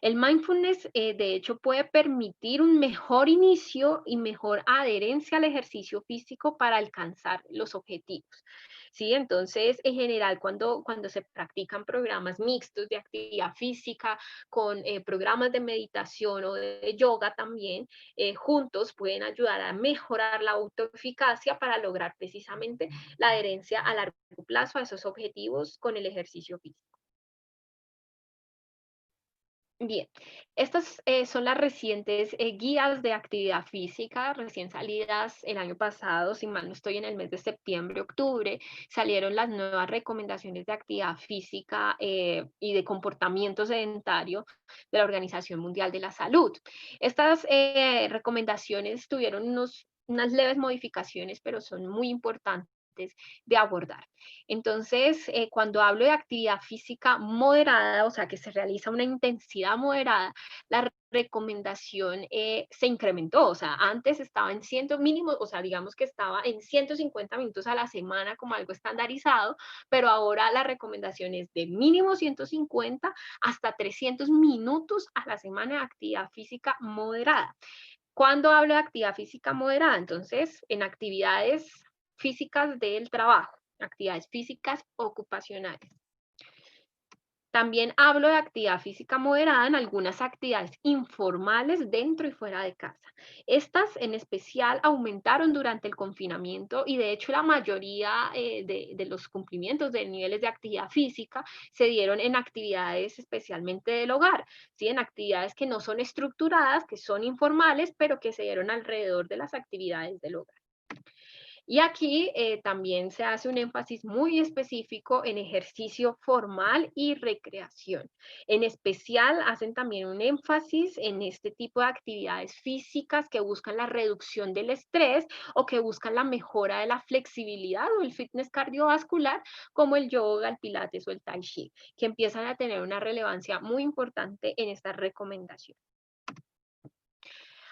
El mindfulness, de hecho, puede permitir un mejor inicio y mejor adherencia al ejercicio físico para alcanzar los objetivos. ¿Sí? Entonces, en general, cuando se practican programas mixtos de actividad física con programas de meditación o de yoga también, juntos pueden ayudar a mejorar la autoeficacia para lograr precisamente la adherencia a largo plazo a esos objetivos con el ejercicio físico. Bien, estas son las recientes guías de actividad física, recién salidas el año pasado, si mal no estoy, en el mes de septiembre, octubre, salieron las nuevas recomendaciones de actividad física y de comportamiento sedentario de la Organización Mundial de la Salud. Estas recomendaciones tuvieron unas leves modificaciones, pero son muy importantes de abordar. Entonces, cuando hablo de actividad física moderada, o sea, que se realiza una intensidad moderada, la recomendación se incrementó, o sea, antes estaba en 100 mínimo, o sea, digamos que estaba en 150 minutos a la semana como algo estandarizado, pero ahora la recomendación es de mínimo 150 hasta 300 minutos a la semana de actividad física moderada. ¿Cuándo hablo de actividad física moderada? Entonces, en actividades físicas del trabajo, actividades físicas ocupacionales. También hablo de actividad física moderada en algunas actividades informales dentro y fuera de casa. Estas en especial aumentaron durante el confinamiento y de hecho la mayoría de los cumplimientos de niveles de actividad física se dieron en actividades especialmente del hogar, ¿sí? En actividades que no son estructuradas, que son informales, pero que se dieron alrededor de las actividades del hogar. Y aquí también se hace un énfasis muy específico en ejercicio formal y recreación. En especial hacen también un énfasis en este tipo de actividades físicas que buscan la reducción del estrés o que buscan la mejora de la flexibilidad o el fitness cardiovascular, como el yoga, el pilates o el tai chi, que empiezan a tener una relevancia muy importante en esta recomendación.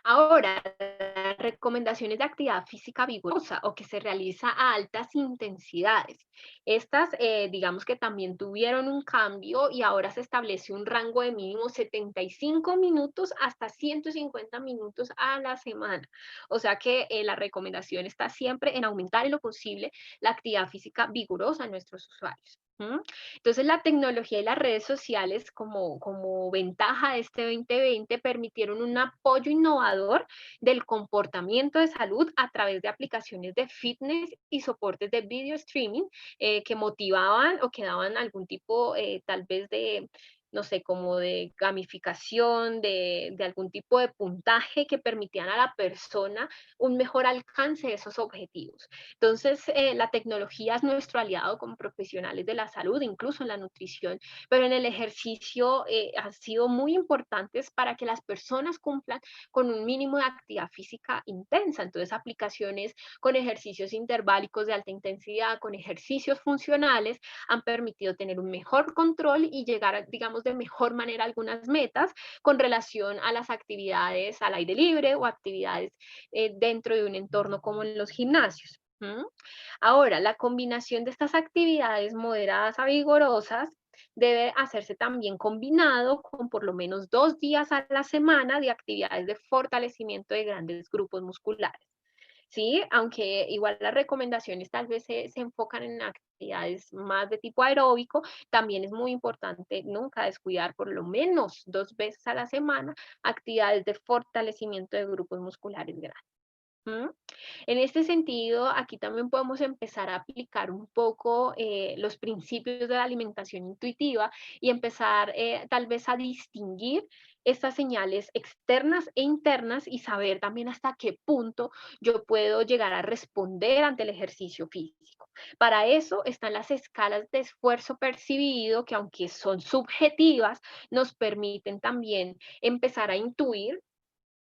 Ahora, las recomendaciones de actividad física vigorosa o que se realiza a altas intensidades. Estas, digamos que también tuvieron un cambio y ahora se establece un rango de mínimo 75 minutos hasta 150 minutos a la semana. O sea que la recomendación está siempre en aumentar en lo posible la actividad física vigorosa en nuestros usuarios. ¿M? Entonces, la tecnología y las redes sociales como ventaja de este 2020 permitieron un apoyo innovador del comportamiento de salud a través de aplicaciones de fitness y soportes de video streaming que motivaban o que daban algún tipo tal vez de, no sé, como de gamificación, de algún tipo de puntaje que permitían a la persona un mejor alcance de esos objetivos. Entonces, la tecnología es nuestro aliado como profesionales de la salud, incluso en la nutrición, pero en el ejercicio han sido muy importantes para que las personas cumplan con un mínimo de actividad física intensa. Entonces, aplicaciones con ejercicios interválicos de alta intensidad, con ejercicios funcionales, han permitido tener un mejor control y llegar, digamos, de mejor manera a algunas metas con relación a las actividades al aire libre o actividades dentro de un entorno como en los gimnasios. ¿Mm? Ahora, la combinación de estas actividades moderadas a vigorosas debe hacerse también combinado con por lo menos 2 días a la semana de actividades de fortalecimiento de grandes grupos musculares. ¿Sí? Aunque igual las recomendaciones tal vez se enfocan en actividades más de tipo aeróbico, también es muy importante nunca descuidar por lo menos 2 veces a la semana actividades de fortalecimiento de grupos musculares grandes. ¿M? En este sentido, aquí también podemos empezar a aplicar un poco los principios de la alimentación intuitiva y empezar tal vez a distinguir estas señales externas e internas y saber también hasta qué punto yo puedo llegar a responder ante el ejercicio físico. Para eso están las escalas de esfuerzo percibido que aunque son subjetivas, nos permiten también empezar a intuir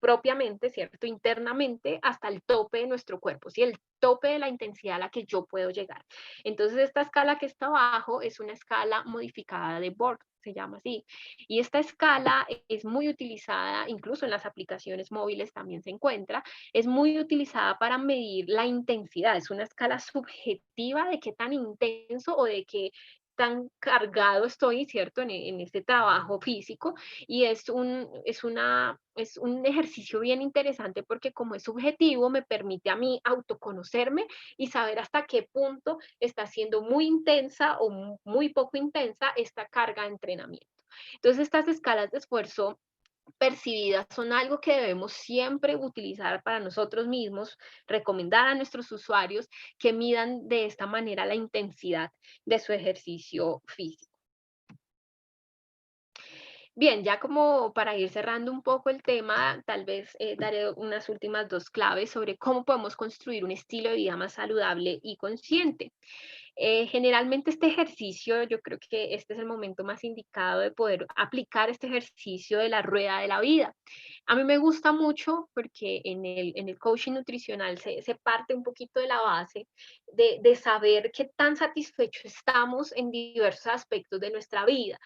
propiamente, ¿cierto? Internamente hasta el tope de nuestro cuerpo, ¿sí? El tope de la intensidad a la que yo puedo llegar. Entonces, esta escala que está abajo es una escala modificada de Borg, se llama así. Y esta escala es muy utilizada, incluso en las aplicaciones móviles también se encuentra, es muy utilizada para medir la intensidad. Es una escala subjetiva de qué tan intenso o de qué tan cargado estoy, ¿cierto? En este trabajo físico y es un ejercicio bien interesante porque como es subjetivo me permite a mí autoconocerme y saber hasta qué punto está siendo muy intensa o muy poco intensa esta carga de entrenamiento. Entonces estas escalas de esfuerzo percibidas son algo que debemos siempre utilizar para nosotros mismos, recomendar a nuestros usuarios que midan de esta manera la intensidad de su ejercicio físico. Bien, ya como para ir cerrando un poco el tema, tal vez daré unas últimas dos claves sobre cómo podemos construir un estilo de vida más saludable y consciente. Generalmente este ejercicio, yo creo que este es el momento más indicado de poder aplicar este ejercicio de la rueda de la vida. A mí me gusta mucho porque en el coaching nutricional se parte un poquito de la base de saber qué tan satisfechos estamos en diversos aspectos de nuestra vida.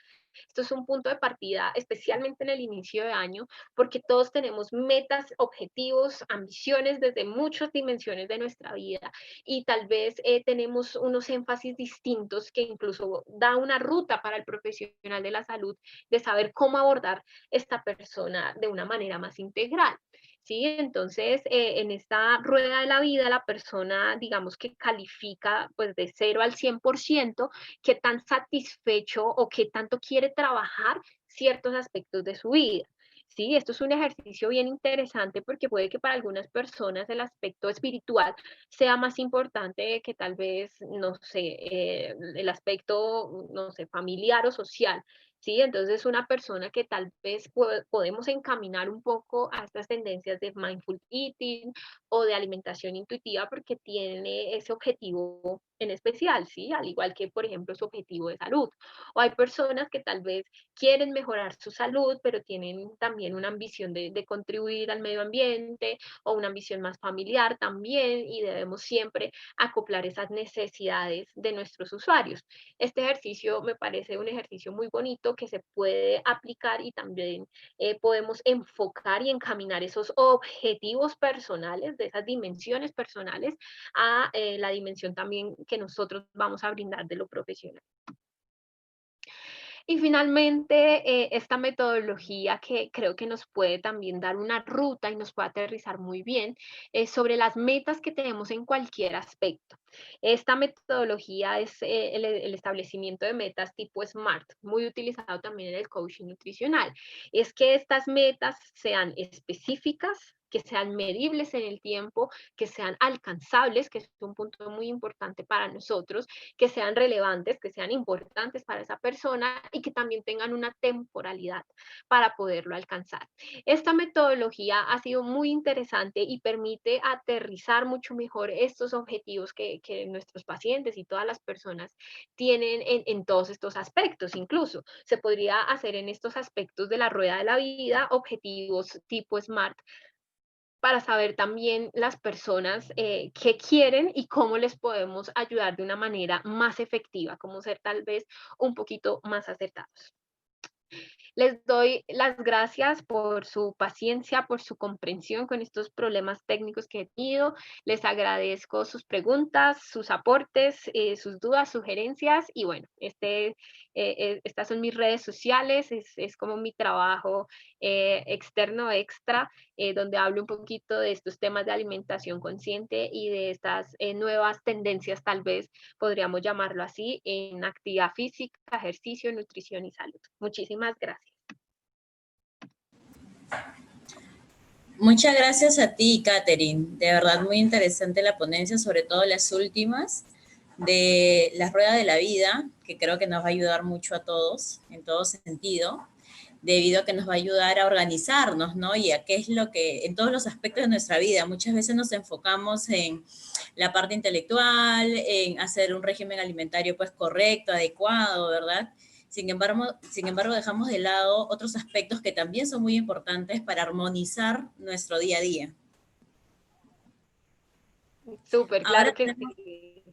Esto es un punto de partida, especialmente en el inicio de año, porque todos tenemos metas, objetivos, ambiciones desde muchas dimensiones de nuestra vida y tal vez tenemos unos énfasis distintos que incluso da una ruta para el profesional de la salud de saber cómo abordar esta persona de una manera más integral. ¿Sí? Entonces, en esta rueda de la vida, la persona, digamos que califica pues de 0 al 100% qué tan satisfecho o qué tanto quiere trabajar ciertos aspectos de su vida. Sí, esto es un ejercicio bien interesante porque puede que para algunas personas el aspecto espiritual sea más importante que tal vez, no sé, el aspecto, no sé, familiar o social. Sí, entonces una persona que tal vez podemos encaminar un poco a estas tendencias de mindful eating o de alimentación intuitiva porque tiene ese objetivo en especial, ¿sí? Al igual que, por ejemplo, su objetivo de salud. O hay personas que tal vez quieren mejorar su salud, pero tienen también una ambición de contribuir al medio ambiente o una ambición más familiar también y debemos siempre acoplar esas necesidades de nuestros usuarios. Este ejercicio me parece un ejercicio muy bonito que se puede aplicar y también podemos enfocar y encaminar esos objetivos personales, de esas dimensiones personales, a la dimensión también que nosotros vamos a brindar de lo profesional. Y finalmente, esta metodología que creo que nos puede también dar una ruta y nos puede aterrizar muy bien sobre las metas que tenemos en cualquier aspecto. Esta metodología es el establecimiento de metas tipo SMART, muy utilizado también en el coaching nutricional. Es que estas metas sean específicas, que sean medibles en el tiempo, que sean alcanzables, que es un punto muy importante para nosotros, que sean relevantes, que sean importantes para esa persona y que también tengan una temporalidad para poderlo alcanzar. Esta metodología ha sido muy interesante y permite aterrizar mucho mejor estos objetivos que nuestros pacientes y todas las personas tienen en todos estos aspectos. Incluso se podría hacer en estos aspectos de la rueda de la vida objetivos tipo SMART para saber también las personas qué quieren y cómo les podemos ayudar de una manera más efectiva, cómo ser tal vez un poquito más acertados. Les doy las gracias por su paciencia, por su comprensión con estos problemas técnicos que he tenido. Les agradezco sus preguntas, sus aportes, sus dudas, sugerencias y bueno, estas son mis redes sociales, es como mi trabajo externo extra, donde hablo un poquito de estos temas de alimentación consciente y de estas nuevas tendencias, tal vez podríamos llamarlo así, en actividad física, ejercicio, nutrición y salud. Muchísimas gracias. Muchas gracias a ti, Catherine. De verdad, muy interesante la ponencia, sobre todo las últimas de la rueda de la vida, que creo que nos va a ayudar mucho a todos, en todo sentido, debido a que nos va a ayudar a organizarnos, ¿no? Y a qué es lo que, en todos los aspectos de nuestra vida, muchas veces nos enfocamos en la parte intelectual, en hacer un régimen alimentario, pues, correcto, adecuado, ¿verdad? Sin embargo, dejamos de lado otros aspectos que también son muy importantes para armonizar nuestro día a día. Súper, Ahora claro que tenemos, sí.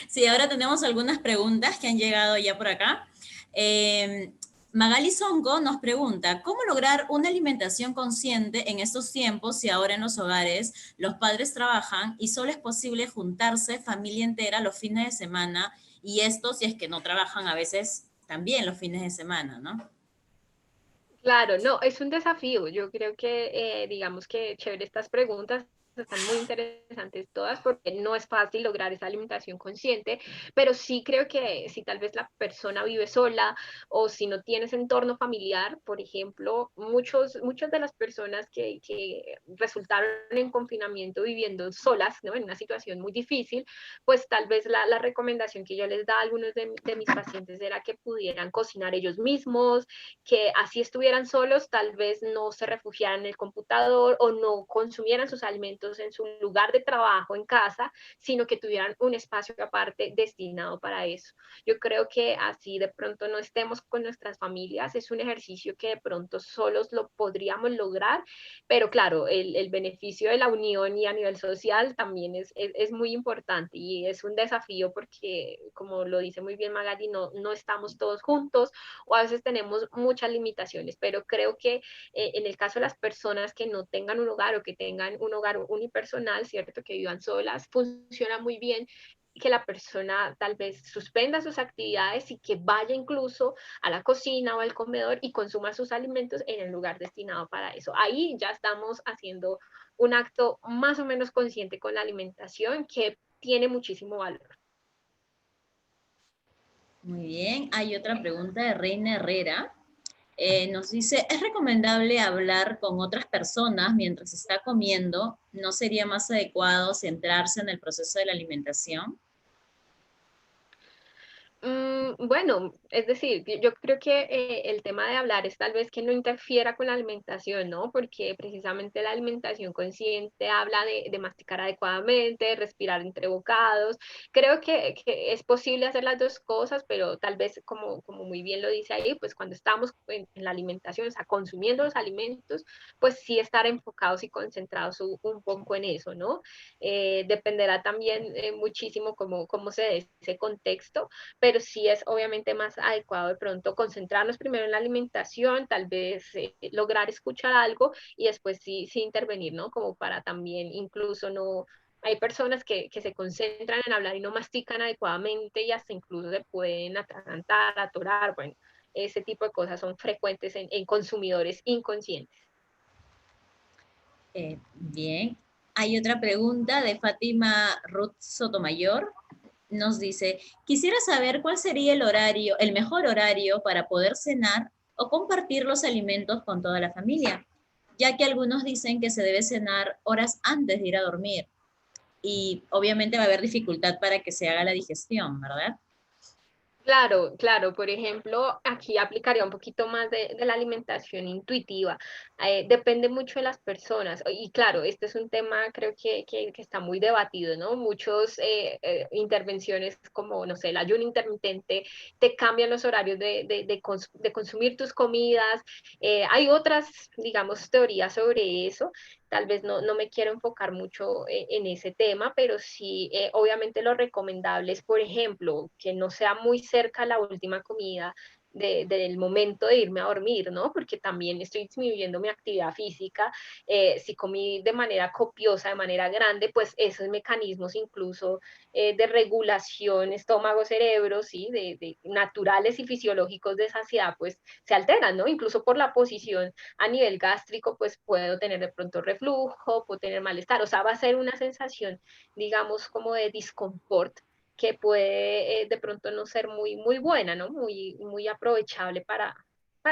sí, ahora tenemos algunas preguntas que han llegado ya por acá. Eh, Magali Songo nos pregunta, ¿cómo lograr una alimentación consciente en estos tiempos si ahora en los hogares los padres trabajan y solo es posible juntarse familia entera los fines de semana y esto si es que no trabajan a veces también los fines de semana, ¿no? Claro, no, es un desafío. Yo creo que, digamos que chévere estas preguntas, están muy interesantes todas porque no es fácil lograr esa alimentación consciente, pero sí creo que si tal vez la persona vive sola o si no tienes entorno familiar, por ejemplo, muchas de las personas que resultaron en confinamiento viviendo solas, ¿no? En una situación muy difícil, pues tal vez la recomendación que yo les da a algunos de mis pacientes era que pudieran cocinar ellos mismos, que así estuvieran solos, tal vez no se refugiaran en el computador o no consumieran sus alimentos en su lugar de trabajo en casa, sino que tuvieran un espacio aparte destinado para eso. Yo creo que así de pronto no estemos con nuestras familias, es un ejercicio que de pronto solos lo podríamos lograr, pero claro, el beneficio de la unión y a nivel social también es muy importante y es un desafío porque, como lo dice muy bien Magali, no estamos todos juntos o a veces tenemos muchas limitaciones, pero creo que en el caso de las personas que no tengan un hogar o que tengan un hogar unipersonal, ¿cierto? Que vivan solas, funciona muy bien que la persona tal vez suspenda sus actividades y que vaya incluso a la cocina o al comedor y consuma sus alimentos en el lugar destinado para eso. Ahí ya estamos haciendo un acto más o menos consciente con la alimentación que tiene muchísimo valor. Muy bien, hay otra pregunta de Reina Herrera. Nos dice, ¿es recomendable hablar con otras personas mientras está comiendo? ¿No sería más adecuado centrarse en el proceso de la alimentación? Bueno, es decir, yo creo que el tema de hablar es tal vez que no interfiera con la alimentación, ¿no? Porque precisamente la alimentación consciente habla de masticar adecuadamente, respirar entre bocados. Creo que es posible hacer las dos cosas, pero tal vez, como muy bien lo dice ahí, pues cuando estamos en la alimentación, o sea, consumiendo los alimentos, pues sí estar enfocados y concentrados un poco en eso, ¿no? Dependerá también muchísimo cómo se dé ese contexto, pero sí es obviamente más adecuado de pronto concentrarnos primero en la alimentación, tal vez lograr escuchar algo y después sí intervenir, ¿no? Como para también incluso no, hay personas que se concentran en hablar y no mastican adecuadamente y hasta incluso se pueden atragantar, atorar, bueno, ese tipo de cosas son frecuentes en consumidores inconscientes. Bien. Hay otra pregunta de Fátima Ruth Sotomayor. Nos dice, quisiera saber cuál sería el horario, el mejor horario para poder cenar o compartir los alimentos con toda la familia, ya que algunos dicen que se debe cenar horas antes de ir a dormir y obviamente va a haber dificultad para que se haga la digestión, ¿verdad? Claro, claro. Por ejemplo, aquí aplicaría un poquito más de la alimentación intuitiva. Depende mucho de las personas. Y claro, este es un tema creo que está muy debatido, ¿no? Muchos intervenciones como, no sé, el ayuno intermitente te cambian los horarios de consumir tus comidas. Hay otras, digamos, teorías sobre eso. Tal vez no me quiero enfocar mucho en ese tema, pero sí, obviamente lo recomendable es, por ejemplo, que no sea muy cerca la última comida del momento de irme a dormir, ¿no? Porque también estoy disminuyendo mi actividad física. Si comí de manera copiosa, de manera grande, pues esos mecanismos incluso de regulación estómago-cerebro, ¿sí? De naturales y fisiológicos de saciedad, pues se alteran, ¿no? Incluso por la posición a nivel gástrico, pues puedo tener de pronto reflujo, puedo tener malestar, o sea, va a ser una sensación, digamos, como de disconfort que puede de pronto no ser muy buena, ¿no? Muy aprovechable para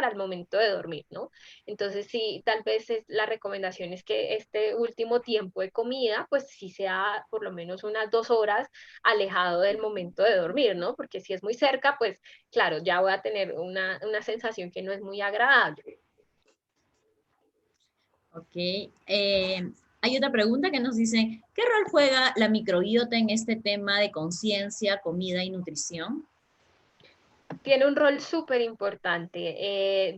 el momento de dormir, ¿no? Entonces, sí, tal vez la recomendación es que este último tiempo de comida, pues sí sea por lo menos unas 2 horas alejado del momento de dormir, ¿no? Porque si es muy cerca, pues claro, ya voy a tener una sensación que no es muy agradable. Ok. Hay otra pregunta que nos dice, ¿qué rol juega la microbiota en este tema de conciencia, comida y nutrición? Tiene un rol súper importante.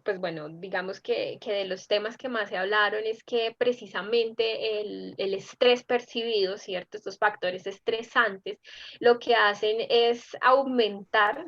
Pues bueno, digamos que de los temas que más se hablaron es que precisamente el estrés percibido, ¿cierto? Estos factores estresantes, lo que hacen es aumentar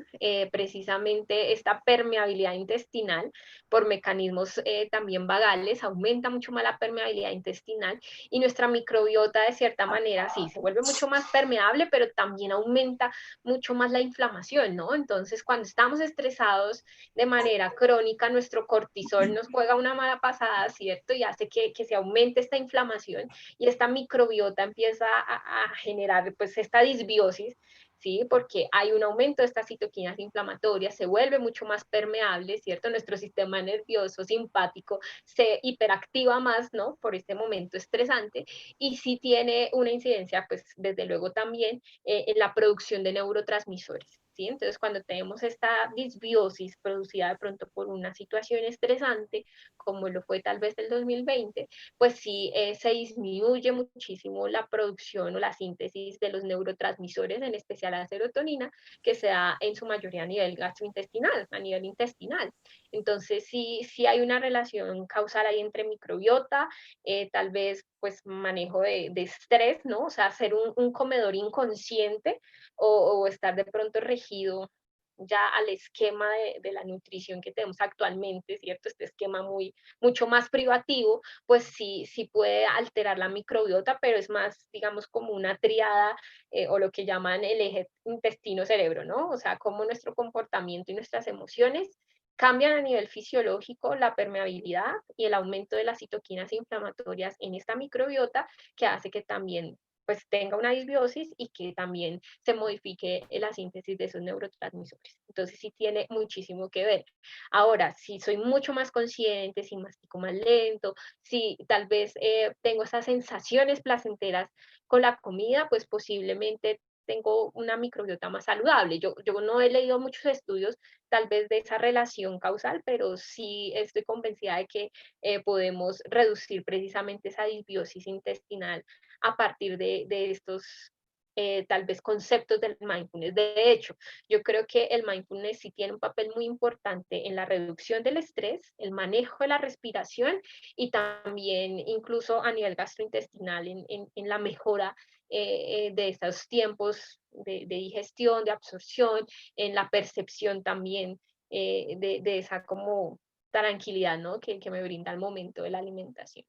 precisamente esta permeabilidad intestinal por mecanismos también vagales, aumenta mucho más la permeabilidad intestinal y nuestra microbiota de cierta manera sí se vuelve mucho más permeable, pero también aumenta mucho más la inflamación, ¿no? Entonces, cuando estamos estresados de manera crónica, nuestro cortisol nos juega una mala pasada, ¿cierto? Y hace que se aumente esta inflamación y esta microbiota empieza a generar pues esta disbiosis, ¿sí? Porque hay un aumento de estas citoquinas inflamatorias, se vuelve mucho más permeable, ¿cierto? Nuestro sistema nervioso simpático se hiperactiva más, ¿no? Por este momento estresante y sí tiene una incidencia, pues desde luego también en la producción de neurotransmisores. ¿Sí? Entonces, cuando tenemos esta disbiosis producida de pronto por una situación estresante, como lo fue tal vez el 2020, pues sí se disminuye muchísimo la producción o la síntesis de los neurotransmisores, en especial la serotonina, que se da en su mayoría a nivel gastrointestinal, a nivel intestinal. Entonces, sí hay una relación causal ahí entre microbiota, tal vez pues manejo de estrés, ¿no? O sea, ser un comedor inconsciente o estar de pronto regido ya al esquema de la nutrición que tenemos actualmente, ¿cierto? Este esquema mucho más privativo, pues sí puede alterar la microbiota, pero es más, digamos, como una triada o lo que llaman el eje intestino-cerebro, ¿no? O sea, cómo nuestro comportamiento y nuestras emociones cambian a nivel fisiológico la permeabilidad y el aumento de las citoquinas inflamatorias en esta microbiota que hace que también pues tenga una disbiosis y que también se modifique la síntesis de esos neurotransmisores. Entonces sí tiene muchísimo que ver. Ahora, si soy mucho más consciente, si mastico más lento, si tal vez tengo esas sensaciones placenteras con la comida, pues posiblemente tengo una microbiota más saludable. Yo no he leído muchos estudios tal vez de esa relación causal, pero sí estoy convencida de que podemos reducir precisamente esa disbiosis intestinal a partir de estos tal vez conceptos del mindfulness. De hecho, yo creo que el mindfulness sí tiene un papel muy importante en la reducción del estrés, el manejo de la respiración y también incluso a nivel gastrointestinal en la mejora de estos tiempos de digestión, de absorción, en la percepción también de esa como tranquilidad, ¿no? Que me brinda el momento de la alimentación.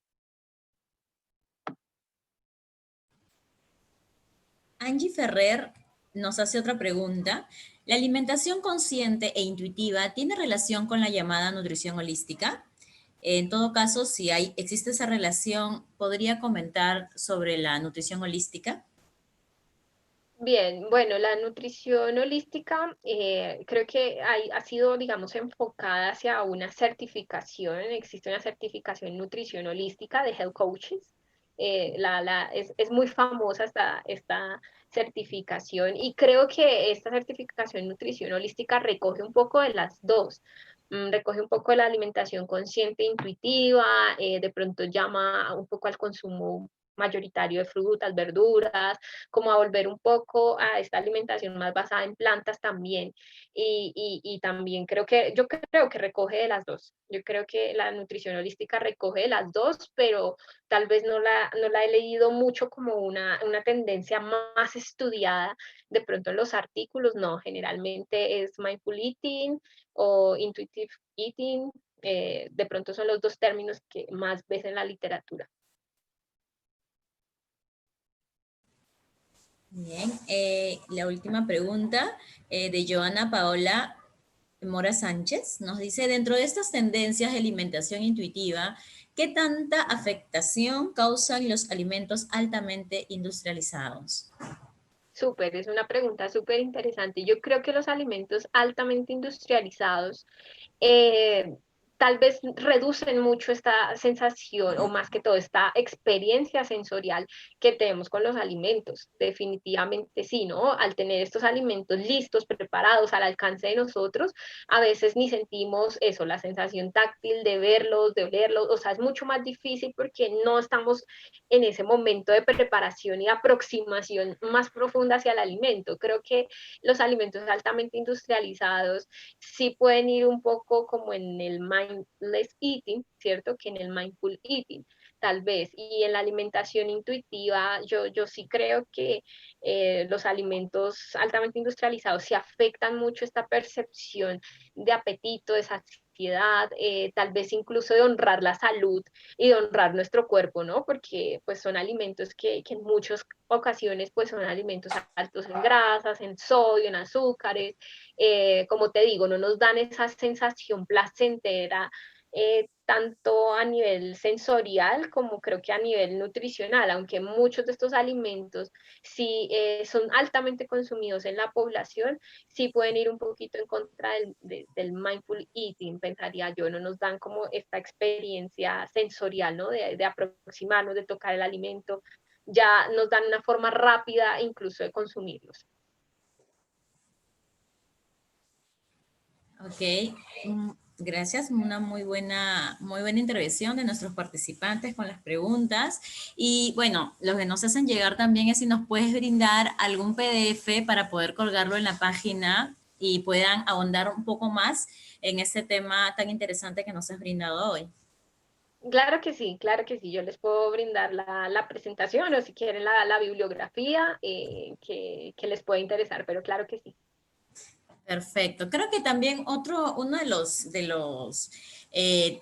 Angie Ferrer nos hace otra pregunta. ¿La alimentación consciente e intuitiva tiene relación con la llamada nutrición holística? En todo caso, si existe esa relación, ¿podría comentar sobre la nutrición holística? Bien, bueno, la nutrición holística creo que ha sido, digamos, enfocada hacia una certificación. Existe una certificación en nutrición holística de health coaches. Es muy famosa esta certificación y creo que esta certificación en nutrición holística recoge un poco de las dos. Recoge un poco de la alimentación consciente e intuitiva, de pronto llama un poco al consumo mayoritario de frutas, verduras, como a volver un poco a esta alimentación más basada en plantas también. Y también yo creo que recoge de las dos. Yo creo que la nutrición holística recoge de las dos, pero tal vez no la he leído mucho como una tendencia más estudiada de pronto en los artículos. No, generalmente es mindful eating o intuitive eating. De pronto son los dos términos que más ves en la literatura. Bien, la última pregunta de Joana Paola Mora Sánchez nos dice, dentro de estas tendencias de alimentación intuitiva, ¿qué tanta afectación causan los alimentos altamente industrializados? Súper, es una pregunta súper interesante. Yo creo que los alimentos altamente industrializados tal vez reducen mucho esta sensación o más que todo esta experiencia sensorial que tenemos con los alimentos. Definitivamente sí, ¿no? Al tener estos alimentos listos, preparados al alcance de nosotros, a veces ni sentimos eso, la sensación táctil de verlos, de olerlos, o sea, es mucho más difícil porque no estamos en ese momento de preparación y aproximación más profunda hacia el alimento. Creo que los alimentos altamente industrializados sí pueden ir un poco como en el mindless eating, ¿cierto? Que en el mindful eating, tal vez. Y en la alimentación intuitiva, yo sí creo que los alimentos altamente industrializados sí afectan mucho esta percepción de apetito, de saciedad, tal vez incluso de honrar la salud y de honrar nuestro cuerpo, ¿no? Porque pues son alimentos que en muchas ocasiones pues son alimentos altos en grasas, en sodio, en azúcares, como te digo, no nos dan esa sensación placentera, tanto a nivel sensorial como creo que a nivel nutricional, aunque muchos de estos alimentos sí son altamente consumidos en la población, sí pueden ir un poquito en contra del mindful eating, pensaría yo, no nos dan como esta experiencia sensorial, ¿no? De aproximarnos, de tocar el alimento, ya nos dan una forma rápida incluso de consumirlos. Ok, gracias. Una muy buena intervención de nuestros participantes con las preguntas. Y bueno, lo que nos hacen llegar también es si nos puedes brindar algún PDF para poder colgarlo en la página y puedan ahondar un poco más en este tema tan interesante que nos has brindado hoy. Claro que sí, yo les puedo brindar la presentación o si quieren la bibliografía que les puede interesar, pero claro que sí. Perfecto. Creo que también uno de los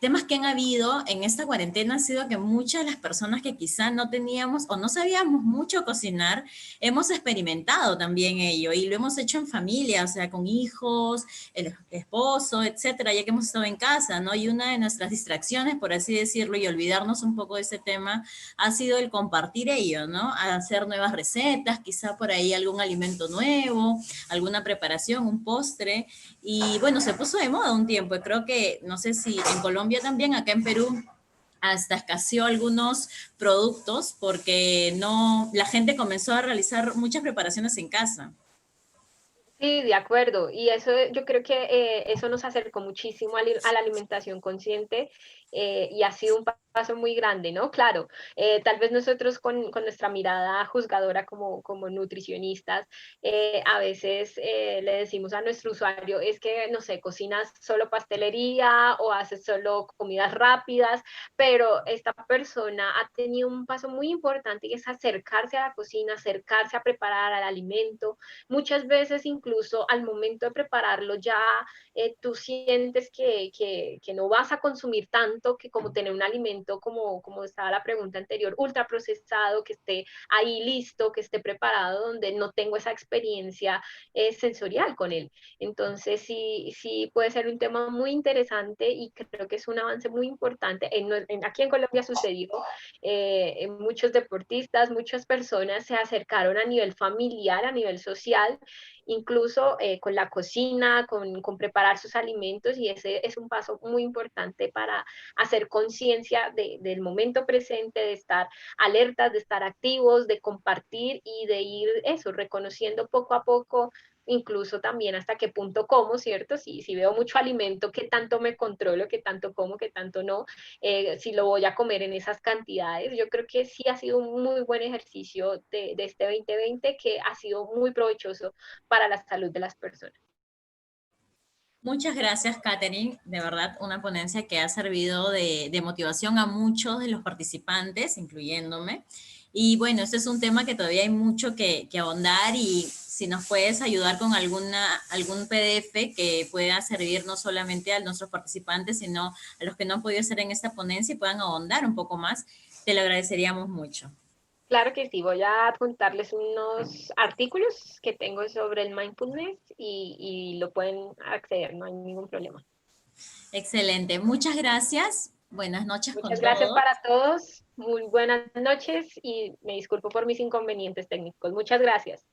temas que han habido en esta cuarentena ha sido que muchas de las personas que quizá no teníamos o no sabíamos mucho cocinar, hemos experimentado también ello y lo hemos hecho en familia, o sea, con hijos, el esposo, etcétera, ya que hemos estado en casa, ¿no? Y una de nuestras distracciones, por así decirlo, y olvidarnos un poco de ese tema, ha sido el compartir ello, ¿no? Hacer nuevas recetas, quizá por ahí algún alimento nuevo, alguna preparación, un postre, y bueno, se puso de moda un tiempo, y creo que, no sé si en Colombia también, acá en Perú, hasta escaseó algunos productos porque no, la gente comenzó a realizar muchas preparaciones en casa. Sí, de acuerdo. Y eso yo creo que eso nos acercó muchísimo a la alimentación consciente y ha sido un paso muy grande, ¿no? Claro, tal vez nosotros con nuestra mirada juzgadora como nutricionistas, a veces le decimos a nuestro usuario, es que, no sé, cocinas solo pastelería o haces solo comidas rápidas, pero esta persona ha tenido un paso muy importante y es acercarse a la cocina, acercarse a preparar al alimento. Muchas veces incluso al momento de prepararlo ya tú sientes que no vas a consumir tanto que como tener un alimento, como estaba la pregunta anterior, ultra procesado, que esté ahí listo, que esté preparado, donde no tengo esa experiencia sensorial con él. Entonces sí, sí puede ser un tema muy interesante y creo que es un avance muy importante. Aquí en Colombia sucedió, muchos deportistas, muchas personas se acercaron a nivel familiar, a nivel social, incluso con la cocina, con preparar sus alimentos y ese es un paso muy importante para hacer conciencia del momento presente, de estar alertas, de estar activos, de compartir y de ir eso, reconociendo poco a poco incluso también hasta qué punto como, ¿cierto? Si veo mucho alimento, qué tanto me controlo, qué tanto como, qué tanto no, si lo voy a comer en esas cantidades. Yo creo que sí ha sido un muy buen ejercicio de este 2020 que ha sido muy provechoso para la salud de las personas. Muchas gracias, Katherine. De verdad, una ponencia que ha servido de motivación a muchos de los participantes, incluyéndome. Y bueno, este es un tema que todavía hay mucho que ahondar y si nos puedes ayudar con algún PDF que pueda servir no solamente a nuestros participantes, sino a los que no han podido estar en esta ponencia y puedan ahondar un poco más, te lo agradeceríamos mucho. Claro que sí, voy a apuntarles unos artículos que tengo sobre el mindfulness y lo pueden acceder, no hay ningún problema. Excelente. Muchas gracias. Buenas noches con Muchas gracias todos. para todos, muy buenas noches y me disculpo por mis inconvenientes técnicos. Muchas gracias.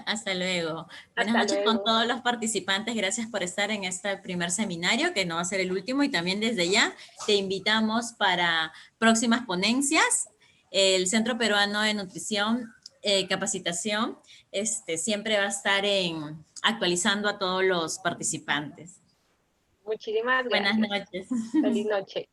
Hasta luego. Buenas Hasta noches con luego. todos los participantes. Gracias por estar en este primer seminario, que no va a ser el último, y también desde ya te invitamos para próximas ponencias. El Centro Peruano de Nutrición, Capacitación, siempre va a estar actualizando a todos los participantes. Muchísimas Buenas gracias. noches. Feliz noche.